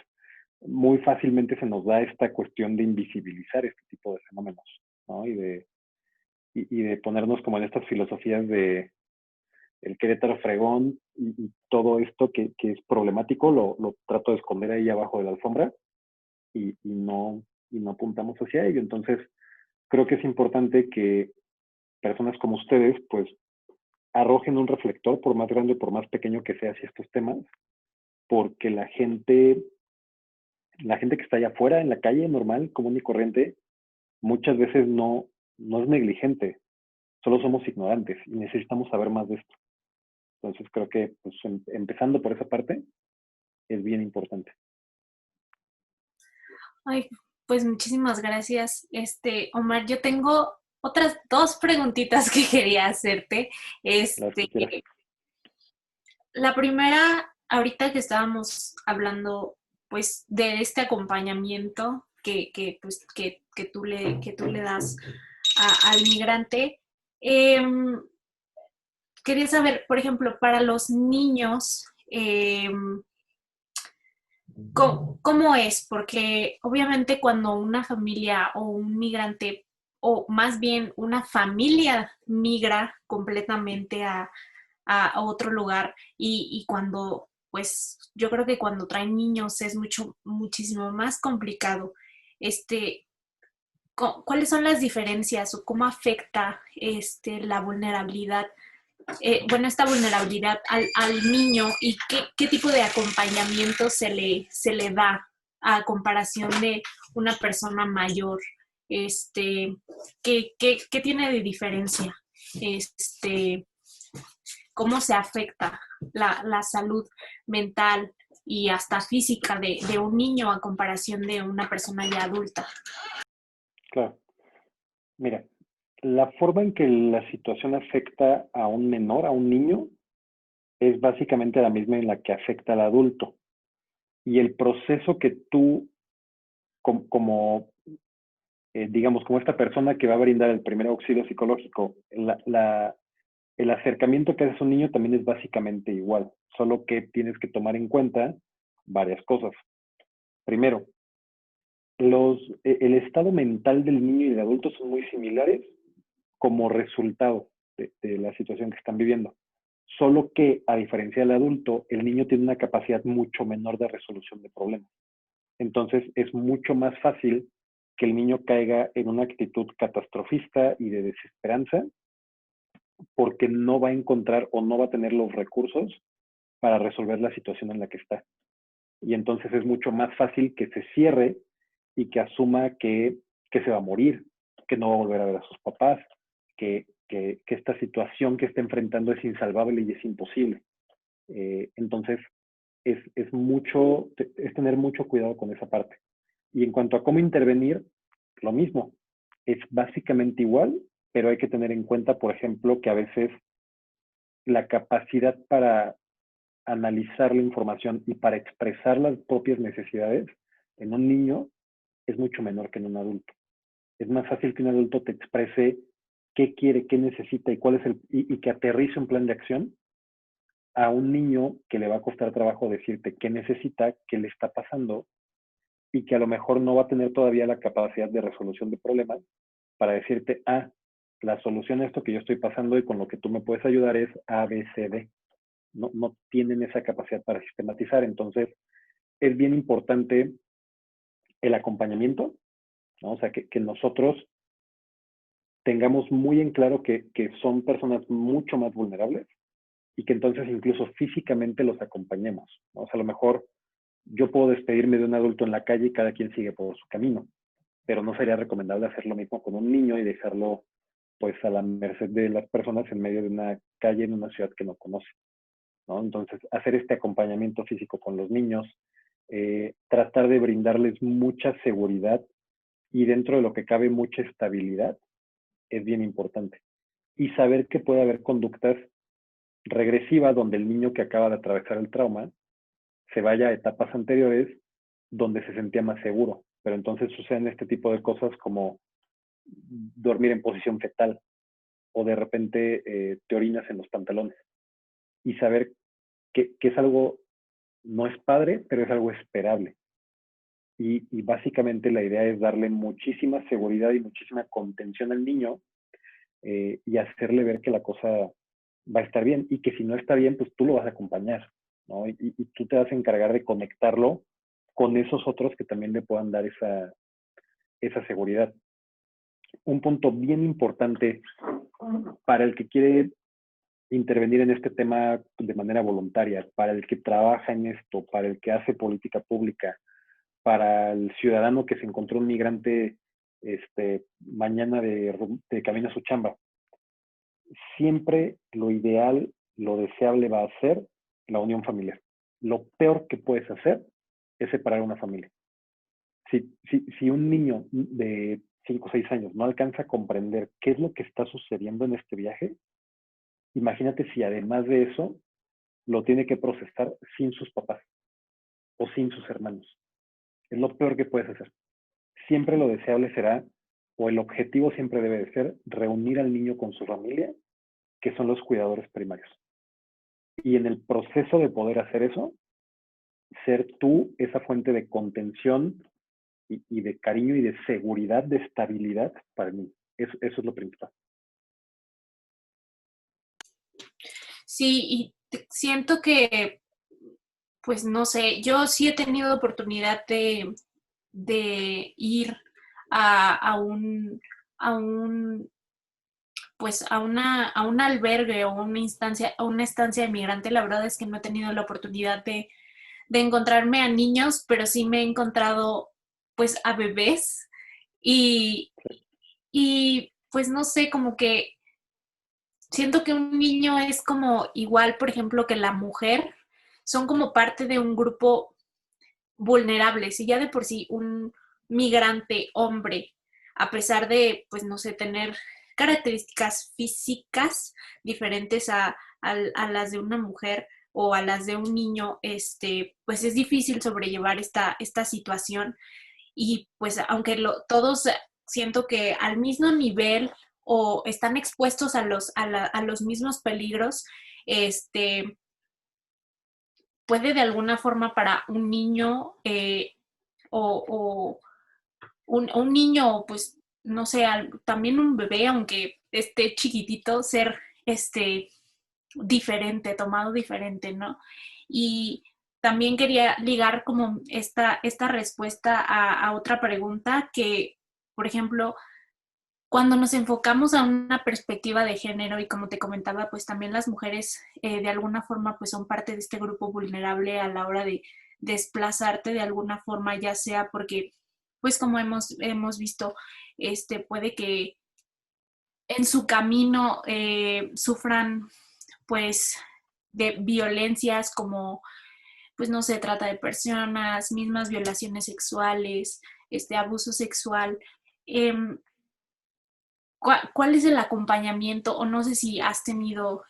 muy fácilmente se nos da esta cuestión de invisibilizar este tipo de fenómenos, ¿no? Y de ponernos como en estas filosofías de el Querétaro fregón y todo esto que es problemático, lo trato de esconder ahí abajo de la alfombra y no apuntamos hacia ello. Entonces, creo que es importante que personas como ustedes, pues, arrojen un reflector, por más grande o por más pequeño que sea, hacia estos temas, porque la gente que está allá afuera, en la calle, normal, común y corriente, muchas veces no es negligente, solo somos ignorantes y necesitamos saber más de esto. Entonces, creo que, pues, empezando por esa parte, es bien importante. Ay, pues muchísimas gracias, Omar. Yo tengo otras dos preguntitas que quería hacerte. Las que quieras. La primera, ahorita que estábamos hablando, pues, de este acompañamiento pues, que tú le das al migrante, quería saber, por ejemplo, para los niños, ¿cómo es? Porque obviamente cuando una familia o un migrante, o más bien una familia migra completamente a otro lugar y cuando pues yo creo que cuando traen niños es muchísimo más complicado. ¿Cuáles son las diferencias o cómo afecta la vulnerabilidad? Esta vulnerabilidad al niño y qué tipo de acompañamiento se le da a comparación de una persona mayor. ¿Qué tiene de diferencia? ¿Cómo se afecta la salud mental y hasta física de un niño a comparación de una persona ya adulta? Claro. Mira, la forma en que la situación afecta a un menor, a un niño, es básicamente la misma en la que afecta al adulto. Y el proceso que tú, digamos, como esta persona que va a brindar el primer auxilio psicológico, el acercamiento que hace a un niño también es básicamente igual, solo que tienes que tomar en cuenta varias cosas. Primero, el estado mental del niño y del adulto son muy similares como resultado de la situación que están viviendo. Solo que, a diferencia del adulto, el niño tiene una capacidad mucho menor de resolución de problemas. Entonces, es mucho más fácil que el niño caiga en una actitud catastrofista y de desesperanza porque no va a encontrar o no va a tener los recursos para resolver la situación en la que está. Y entonces es mucho más fácil que se cierre y que asuma que se va a morir, que no va a volver a ver a sus papás, que esta situación que está enfrentando es insalvable y es imposible. Entonces, es tener mucho cuidado con esa parte. Y en cuanto a cómo intervenir, lo mismo. Es básicamente igual, pero hay que tener en cuenta, por ejemplo, que a veces la capacidad para analizar la información y para expresar las propias necesidades en un niño es mucho menor que en un adulto. Es más fácil que un adulto te exprese qué quiere, qué necesita y cuál es y que aterrice un plan de acción a un niño que le va a costar trabajo decirte qué necesita, qué le está pasando y que a lo mejor no va a tener todavía la capacidad de resolución de problemas para decirte, la solución a esto que yo estoy pasando y con lo que tú me puedes ayudar es A, B, C, D. No tienen esa capacidad para sistematizar. Entonces, es bien importante el acompañamiento, ¿no? O sea, que nosotros tengamos muy en claro que son personas mucho más vulnerables y que entonces incluso físicamente los acompañemos, ¿no? O sea, a lo mejor yo puedo despedirme de un adulto en la calle y cada quien sigue por su camino, pero no sería recomendable hacer lo mismo con un niño y dejarlo pues a la merced de las personas en medio de una calle en una ciudad que no conoce, ¿no? Entonces, hacer este acompañamiento físico con los niños, tratar de brindarles mucha seguridad y dentro de lo que cabe mucha estabilidad es bien importante. Y saber que puede haber conductas regresivas donde el niño que acaba de atravesar el trauma se vaya a etapas anteriores donde se sentía más seguro. Pero entonces suceden este tipo de cosas como dormir en posición fetal o de repente te orinas en los pantalones. Y saber que es algo, no es padre, pero es algo esperable. Y básicamente la idea es darle muchísima seguridad y muchísima contención al niño y hacerle ver que la cosa va a estar bien y que si no está bien, pues tú lo vas a acompañar, ¿no? Y tú te vas a encargar de conectarlo con esos otros que también le puedan dar esa seguridad. Un punto bien importante para el que quiere intervenir en este tema de manera voluntaria, para el que trabaja en esto, para el que hace política pública, para el ciudadano que se encontró un migrante mañana de camino a su chamba. Siempre lo ideal, lo deseable va a ser la unión familiar. Lo peor que puedes hacer es separar una familia. Si un niño de 5 o 6 años no alcanza a comprender qué es lo que está sucediendo en este viaje, imagínate si además de eso lo tiene que procesar sin sus papás o sin sus hermanos. Es lo peor que puedes hacer. Siempre lo deseable será, o el objetivo siempre debe de ser, reunir al niño con su familia, que son los cuidadores primarios. Y en el proceso de poder hacer eso, ser tú esa fuente de contención y de cariño y de seguridad, de estabilidad para el niño. Eso es lo principal. Sí, y siento que Pues no sé, yo sí he tenido oportunidad de ir a a un, pues a un albergue o a una estancia de migrante. La verdad es que no he tenido la oportunidad de encontrarme a niños, pero sí me he encontrado pues a bebés y, y pues no sé, como que siento que un niño es como igual, por ejemplo, que la mujer, son como parte de un grupo vulnerable. Si ya de por sí un migrante hombre, a pesar de, pues no sé, tener características físicas diferentes a las de una mujer o a las de un niño, pues es difícil sobrellevar esta situación. Y pues aunque todos siento que al mismo nivel o están expuestos a los mismos peligros, este, puede de alguna forma para un niño o un niño, pues no sé, también un bebé, aunque esté chiquitito, ser diferente, tomado diferente, ¿no? Y también quería ligar como esta respuesta a otra pregunta que, por ejemplo, cuando nos enfocamos a una perspectiva de género y como te comentaba, pues también las mujeres de alguna forma pues son parte de este grupo vulnerable a la hora de desplazarte de alguna forma, ya sea porque pues como hemos visto, puede que en su camino sufran pues de violencias como pues no se trata de personas, mismas violaciones sexuales, abuso sexual. Eh, ¿Cuál es el acompañamiento? O no sé si has tenido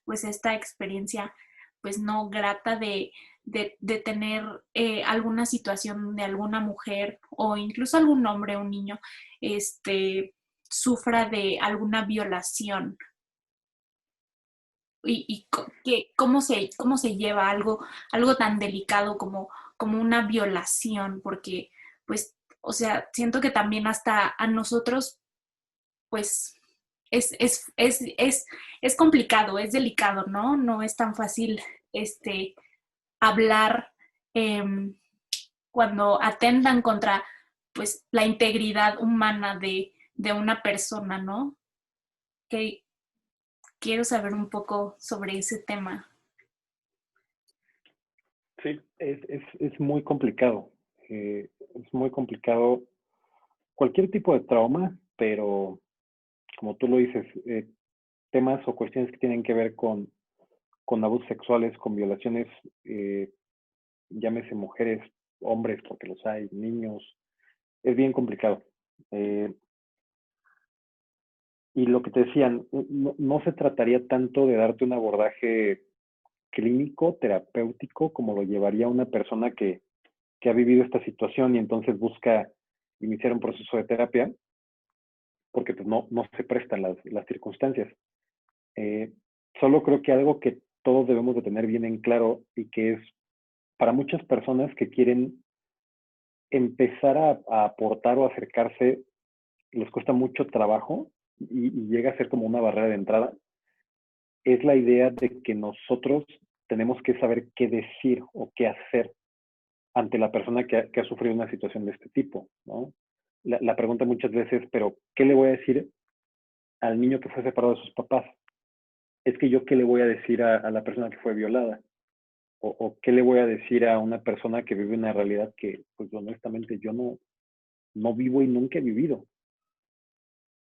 pues esta experiencia pues no grata de tener alguna situación de alguna mujer o incluso algún hombre o un niño sufra de alguna violación cómo se lleva algo tan delicado como una violación, porque pues, o sea, siento que también hasta a nosotros pues es, es, es, es, es complicado, es delicado, ¿no? No es tan fácil hablar eh, cuando atentan contra pues la integridad humana de una persona, ¿no? Que quiero saber un poco sobre ese tema. Sí, es muy complicado. Es muy complicado cualquier tipo de trauma, pero como tú lo dices, temas o cuestiones que tienen que ver con abusos sexuales, con violaciones, llámese mujeres, hombres, porque los hay, niños, es bien complicado. Eh, y lo que te decían, no se trataría tanto de darte un abordaje clínico, terapéutico, como lo llevaría una persona que ha vivido esta situación y entonces busca iniciar un proceso de terapia, porque pues no se prestan las circunstancias. Eh, Solo creo que algo que todos debemos de tener bien en claro y que es para muchas personas que quieren empezar a aportar o acercarse, les cuesta mucho trabajo y llega a ser como una barrera de entrada, es la idea de que nosotros tenemos que saber qué decir o qué hacer ante la persona que ha sufrido una situación de este tipo, ¿no? La pregunta muchas veces, pero ¿qué le voy a decir al niño que fue separado de sus papás? Es que yo qué le voy a decir a la persona que fue violada, o qué le voy a decir a una persona que vive una realidad que, pues honestamente, yo no vivo y nunca he vivido.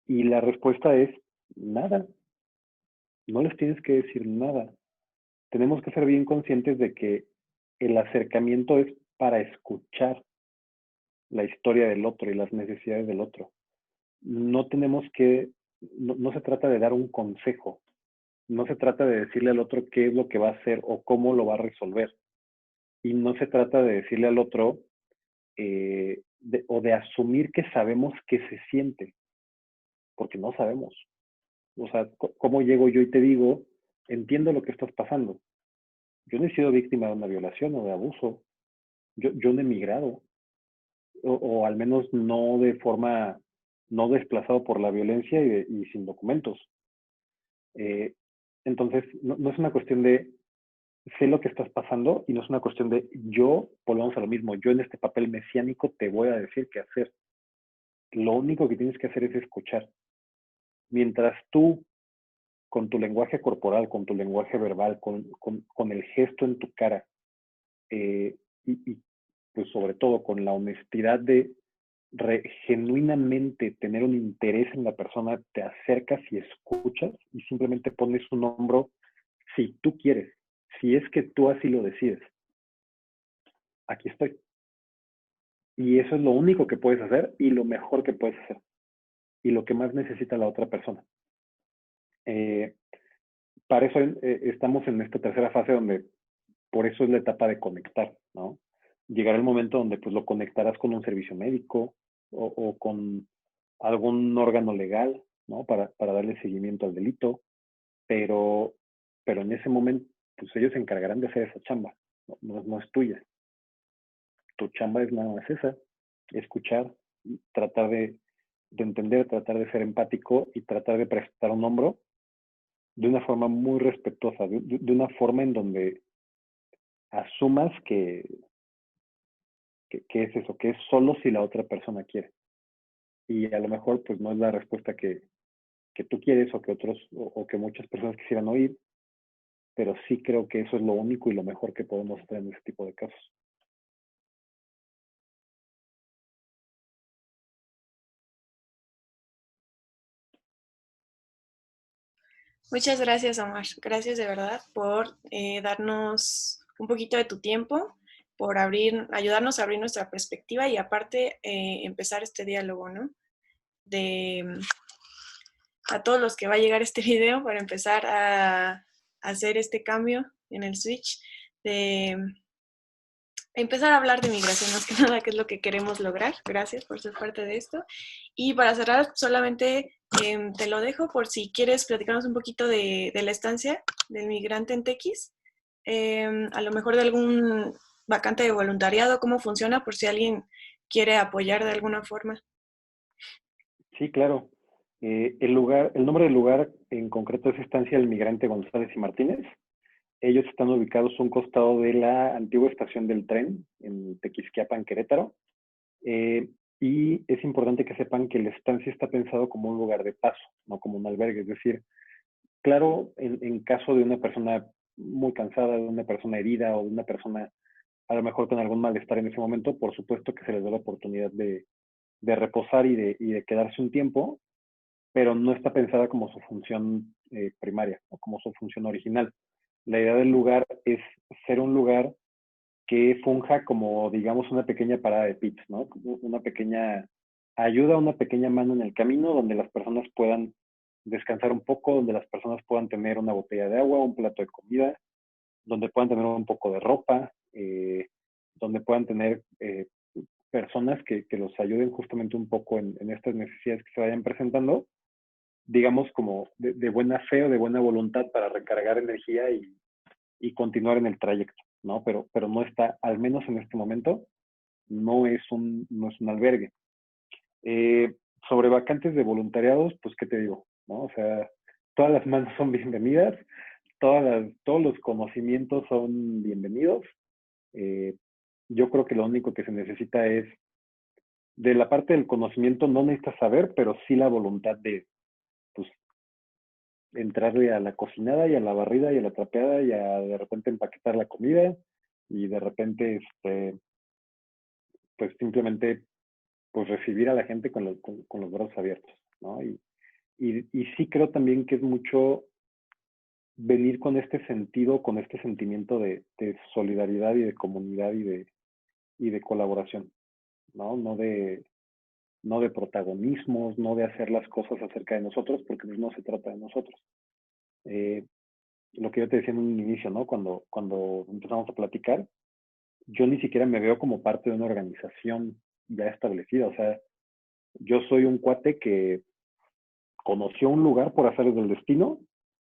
Y la respuesta es nada, no les tienes que decir nada. Tenemos que ser bien conscientes de que el acercamiento es para escuchar la historia del otro y las necesidades del otro. No tenemos que, no se trata de dar un consejo, no se trata de decirle al otro qué es lo que va a hacer o cómo lo va a resolver. Y no se trata de decirle al otro o de asumir que sabemos qué se siente, porque no sabemos. O sea, ¿cómo llego yo y te digo, entiendo lo que estás pasando? Yo no he sido víctima de una violación o de abuso. Yo no he migrado, o al menos no de forma, no desplazado por la violencia y sin documentos. Eh, entonces, no es una cuestión de sé lo que estás pasando y no es una cuestión de yo, volvamos a lo mismo, yo en este papel mesiánico te voy a decir qué hacer. Lo único que tienes que hacer es escuchar. Mientras tú, con tu lenguaje corporal, con tu lenguaje verbal, con el gesto en tu cara, y pues sobre todo con la honestidad de genuinamente tener un interés en la persona, te acercas y escuchas y simplemente pones un hombro si tú quieres, si es que tú así lo decides. Aquí estoy. Y eso es lo único que puedes hacer y lo mejor que puedes hacer. Y lo que más necesita la otra persona. Eh, para eso estamos en esta tercera fase donde por eso es la etapa de conectar, ¿no? Llegará el momento donde pues lo conectarás con un servicio médico o con algún órgano legal, ¿no? Para darle seguimiento al delito, pero, pero en ese momento pues ellos se encargarán de hacer esa chamba, no es tuya. Tu chamba es nada más esa, escuchar, tratar de entender, tratar de ser empático y tratar de prestar un hombro de una forma muy respetuosa, de una forma en donde asumas que es eso, que es solo si la otra persona quiere. Y a lo mejor pues no es la respuesta que tú quieres o que otros o que muchas personas quisieran oír, pero sí creo que eso es lo único y lo mejor que podemos hacer en ese tipo de casos. Muchas gracias, Omar. Gracias de verdad por darnos un poquito de tu tiempo, por ayudarnos a abrir nuestra perspectiva y aparte empezar este diálogo, ¿no? De a todos los que va a llegar este video para empezar a hacer este cambio en el switch, de empezar a hablar de migración más que nada, que es lo que queremos lograr. Gracias por ser parte de esto. Y para cerrar, solamente te lo dejo por si quieres platicarnos un poquito de la estancia del migrante en Tequis, a lo mejor de algún vacante de voluntariado, cómo funciona, por si alguien quiere apoyar de alguna forma. Sí, claro. El nombre del lugar en concreto es Estancia del Migrante González y Martínez. Ellos están ubicados a un costado de la antigua estación del tren en Tequisquiapan, Querétaro. Y es importante que sepan que la estancia está pensado como un lugar de paso, no como un albergue. Es decir, claro, en caso de una persona muy cansada, de una persona herida o de una persona a lo mejor con algún malestar en ese momento, por supuesto que se les da la oportunidad de reposar y de quedarse un tiempo, pero no está pensada como su función primaria o como su función original. La idea del lugar es ser un lugar que funja como, digamos, una pequeña parada de pits, ¿no? Una pequeña ayuda, una pequeña mano en el camino donde las personas puedan descansar un poco, donde las personas puedan tener una botella de agua, un plato de comida, donde puedan tener un poco de ropa, donde puedan tener personas que los ayuden justamente un poco en estas necesidades que se vayan presentando, digamos como de buena fe o de buena voluntad para recargar energía y continuar en el trayecto, ¿no? Pero no está, al menos en este momento, no es un albergue. Eh, sobre vacantes de voluntariados, pues, ¿qué te digo? ¿No? O sea, todas las manos son bienvenidas, todos los conocimientos son bienvenidos. Eh, yo creo que lo único que se necesita es, de la parte del conocimiento no necesitas saber, pero sí la voluntad de, pues, entrarle a la cocinada y a la barrida y a la trapeada y a de repente empaquetar la comida y de repente, pues simplemente, pues recibir a la gente con los brazos abiertos, ¿no? Y sí creo también que es mucho venir con este sentido, con este sentimiento de solidaridad y de comunidad y de colaboración, ¿no? No de protagonismos, no de hacer las cosas acerca de nosotros, porque pues no se trata de nosotros. Eh, lo que yo te decía en un inicio, ¿no? Cuando empezamos a platicar, yo ni siquiera me veo como parte de una organización ya establecida. O sea, yo soy un cuate que conoció un lugar por azares del destino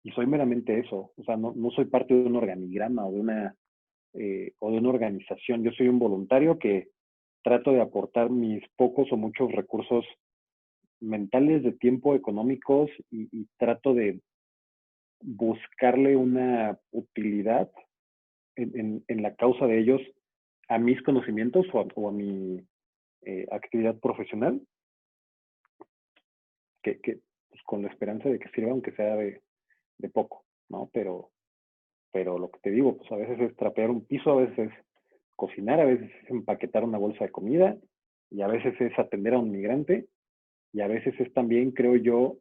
y soy meramente eso. O sea, no soy parte de un organigrama o de una organización. Yo soy un voluntario que trato de aportar mis pocos o muchos recursos mentales, de tiempo, económicos y trato de buscarle una utilidad en la causa de ellos a mis conocimientos o a mi actividad profesional, que pues, con la esperanza de que sirva, aunque sea de poco, ¿no? Pero lo que te digo, pues a veces es trapear un piso, a veces es cocinar, a veces es empaquetar una bolsa de comida, y a veces es atender a un migrante, y a veces es también, creo yo,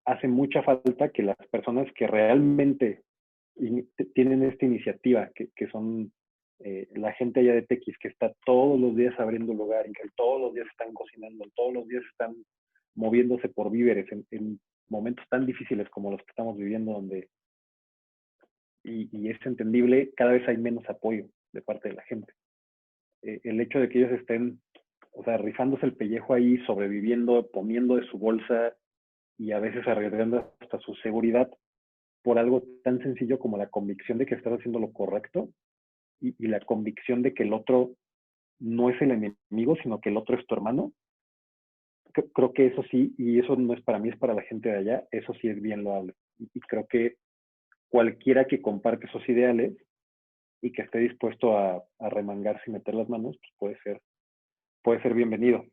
hace mucha falta que las personas que realmente tienen esta iniciativa, que son la gente allá de Tequis, que está todos los días abriendo lugar, y que todos los días están cocinando, todos los días están moviéndose por víveres en momentos tan difíciles como los que estamos viviendo, donde, y es entendible, cada vez hay menos apoyo de parte de la gente. El hecho de que ellos estén, o sea, rifándose el pellejo ahí, sobreviviendo, poniendo de su bolsa y a veces arriesgando hasta su seguridad por algo tan sencillo como la convicción de que estás haciendo lo correcto y la convicción de que el otro no es el enemigo, sino que el otro es tu hermano. Creo que eso sí, y eso no es para mí, es para la gente de allá, eso sí es bien loable. Y creo que cualquiera que comparte esos ideales y que esté dispuesto a remangarse y meter las manos, pues puede ser bienvenido.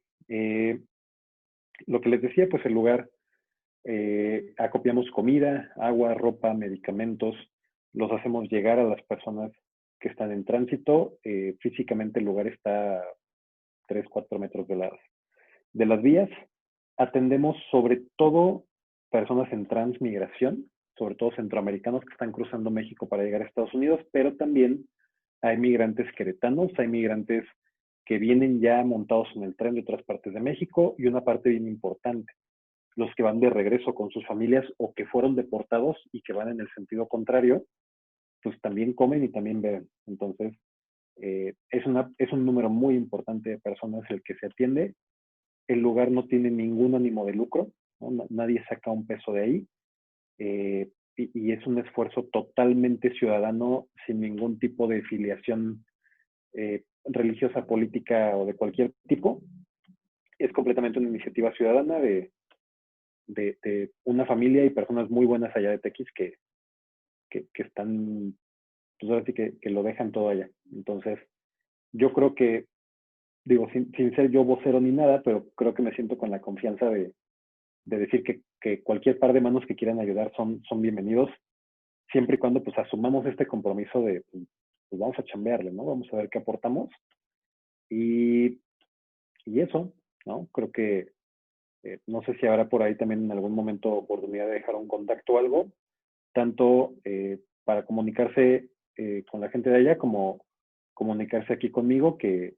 Lo que les decía, pues el lugar, acopiamos comida, agua, ropa, medicamentos, los hacemos llegar a las personas que están en tránsito. Físicamente el lugar está a 3, 4 metros de las vías. Atendemos sobre todo personas en transmigración, sobre todo centroamericanos que están cruzando México para llegar a Estados Unidos, pero también hay migrantes queretanos, hay migrantes que vienen ya montados en el tren de otras partes de México, y una parte bien importante, los que van de regreso con sus familias o que fueron deportados y que van en el sentido contrario, pues también comen y también beben. Entonces, es un número muy importante de personas el que se atiende. El lugar no tiene ningún ánimo de lucro, ¿no? Nadie saca un peso de ahí, y es un esfuerzo totalmente ciudadano, sin ningún tipo de filiación religiosa, política o de cualquier tipo. Es completamente una iniciativa ciudadana de una familia y personas muy buenas allá de Tequis que están, pues ahora sí que lo dejan todo allá. Entonces, yo creo que, digo, sin ser yo vocero ni nada, pero creo que me siento con la confianza de decir que cualquier par de manos que quieran ayudar son bienvenidos, siempre y cuando pues asumamos este compromiso de, pues vamos a chambearle, ¿no? Vamos a ver qué aportamos. Y eso, ¿no? Creo que no sé si habrá por ahí también en algún momento oportunidad de dejar un contacto o algo, tanto para comunicarse con la gente de allá como comunicarse aquí conmigo, que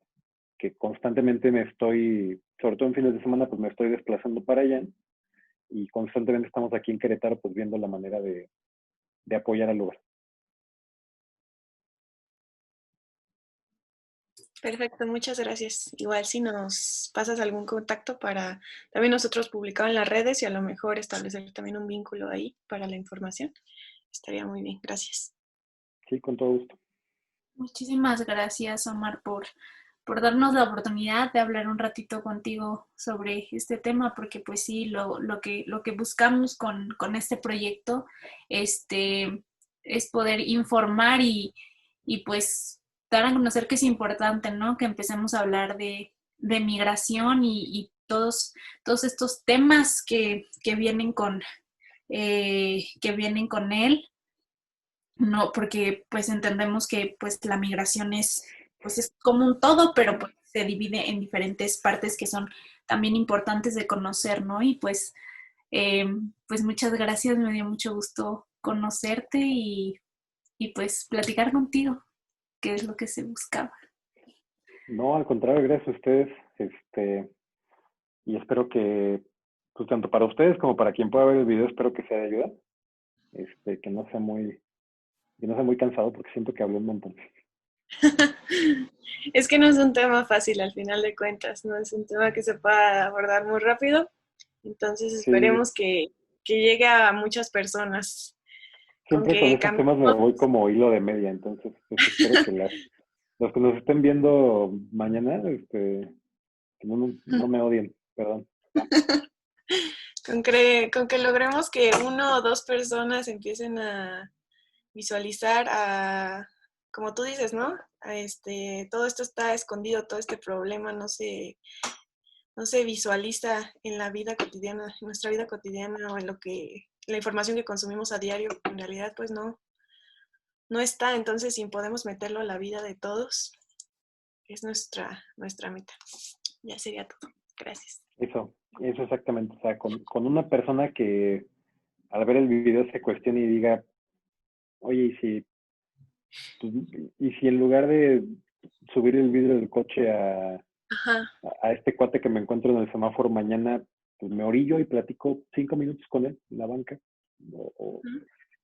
constantemente me estoy, sobre todo en fines de semana, pues me estoy desplazando para allá, y constantemente estamos aquí en Querétaro pues viendo la manera de apoyar al lugar. Perfecto, muchas gracias. Igual si nos pasas algún contacto para también nosotros publicar en las redes y a lo mejor establecer también un vínculo ahí para la información, estaría muy bien. Gracias. Sí, con todo gusto. Muchísimas gracias, Omar, por darnos la oportunidad de hablar un ratito contigo sobre este tema, porque pues sí, lo que buscamos con este proyecto es poder informar y pues dar a conocer que es importante, ¿no? Que empecemos a hablar de migración y todos estos temas que vienen con él. No, porque pues entendemos que pues la migración pues es como un todo, pero pues se divide en diferentes partes que son también importantes de conocer, ¿no? Y pues muchas gracias, me dio mucho gusto conocerte y pues platicar contigo, que es lo que se buscaba. No, al contrario, gracias a ustedes. Y espero que, pues tanto para ustedes como para quien pueda ver el video, espero que sea de ayuda. Que no sea muy cansado, porque siento que hablé un montón. Es que no es un tema fácil al final de cuentas, no es un tema que se pueda abordar muy rápido, entonces Sí, esperemos que llegue a muchas personas. Con siempre con que esos temas me cambiemos. voy como hilo de media, entonces pues espero que los que nos estén viendo mañana, que no me odien, perdón. Con que logremos que 1 o 2 personas empiecen a visualizar como tú dices, ¿no? Todo esto está escondido, todo este problema no se visualiza en la vida cotidiana, en nuestra vida cotidiana o en la información que consumimos a diario, en realidad pues no está, entonces si podemos meterlo a la vida de todos, es nuestra meta. Ya sería todo. Gracias. Eso exactamente. O sea, con una persona que al ver el video se cuestione y diga, oye, pues, y si en lugar de subir el vidrio del coche Ajá. a este cuate que me encuentro en el semáforo mañana, pues me orillo y platico 5 minutos con él en la banca.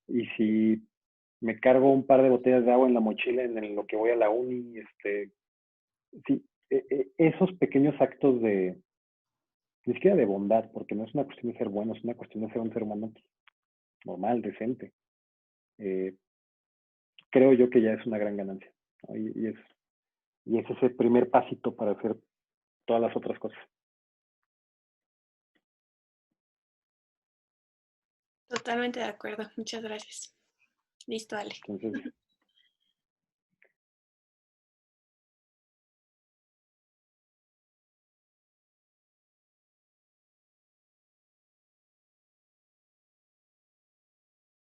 Y si me cargo un par de botellas de agua en la mochila en lo que voy a la uni, sí, esos pequeños actos ni siquiera de bondad, porque no es una cuestión de ser bueno, es una cuestión de ser un ser humano normal, decente. Creo yo que ya es una gran ganancia, ¿no? Y es ese primer pasito para hacer todas las otras cosas. Totalmente de acuerdo. Muchas gracias. Listo, Ale. Entonces,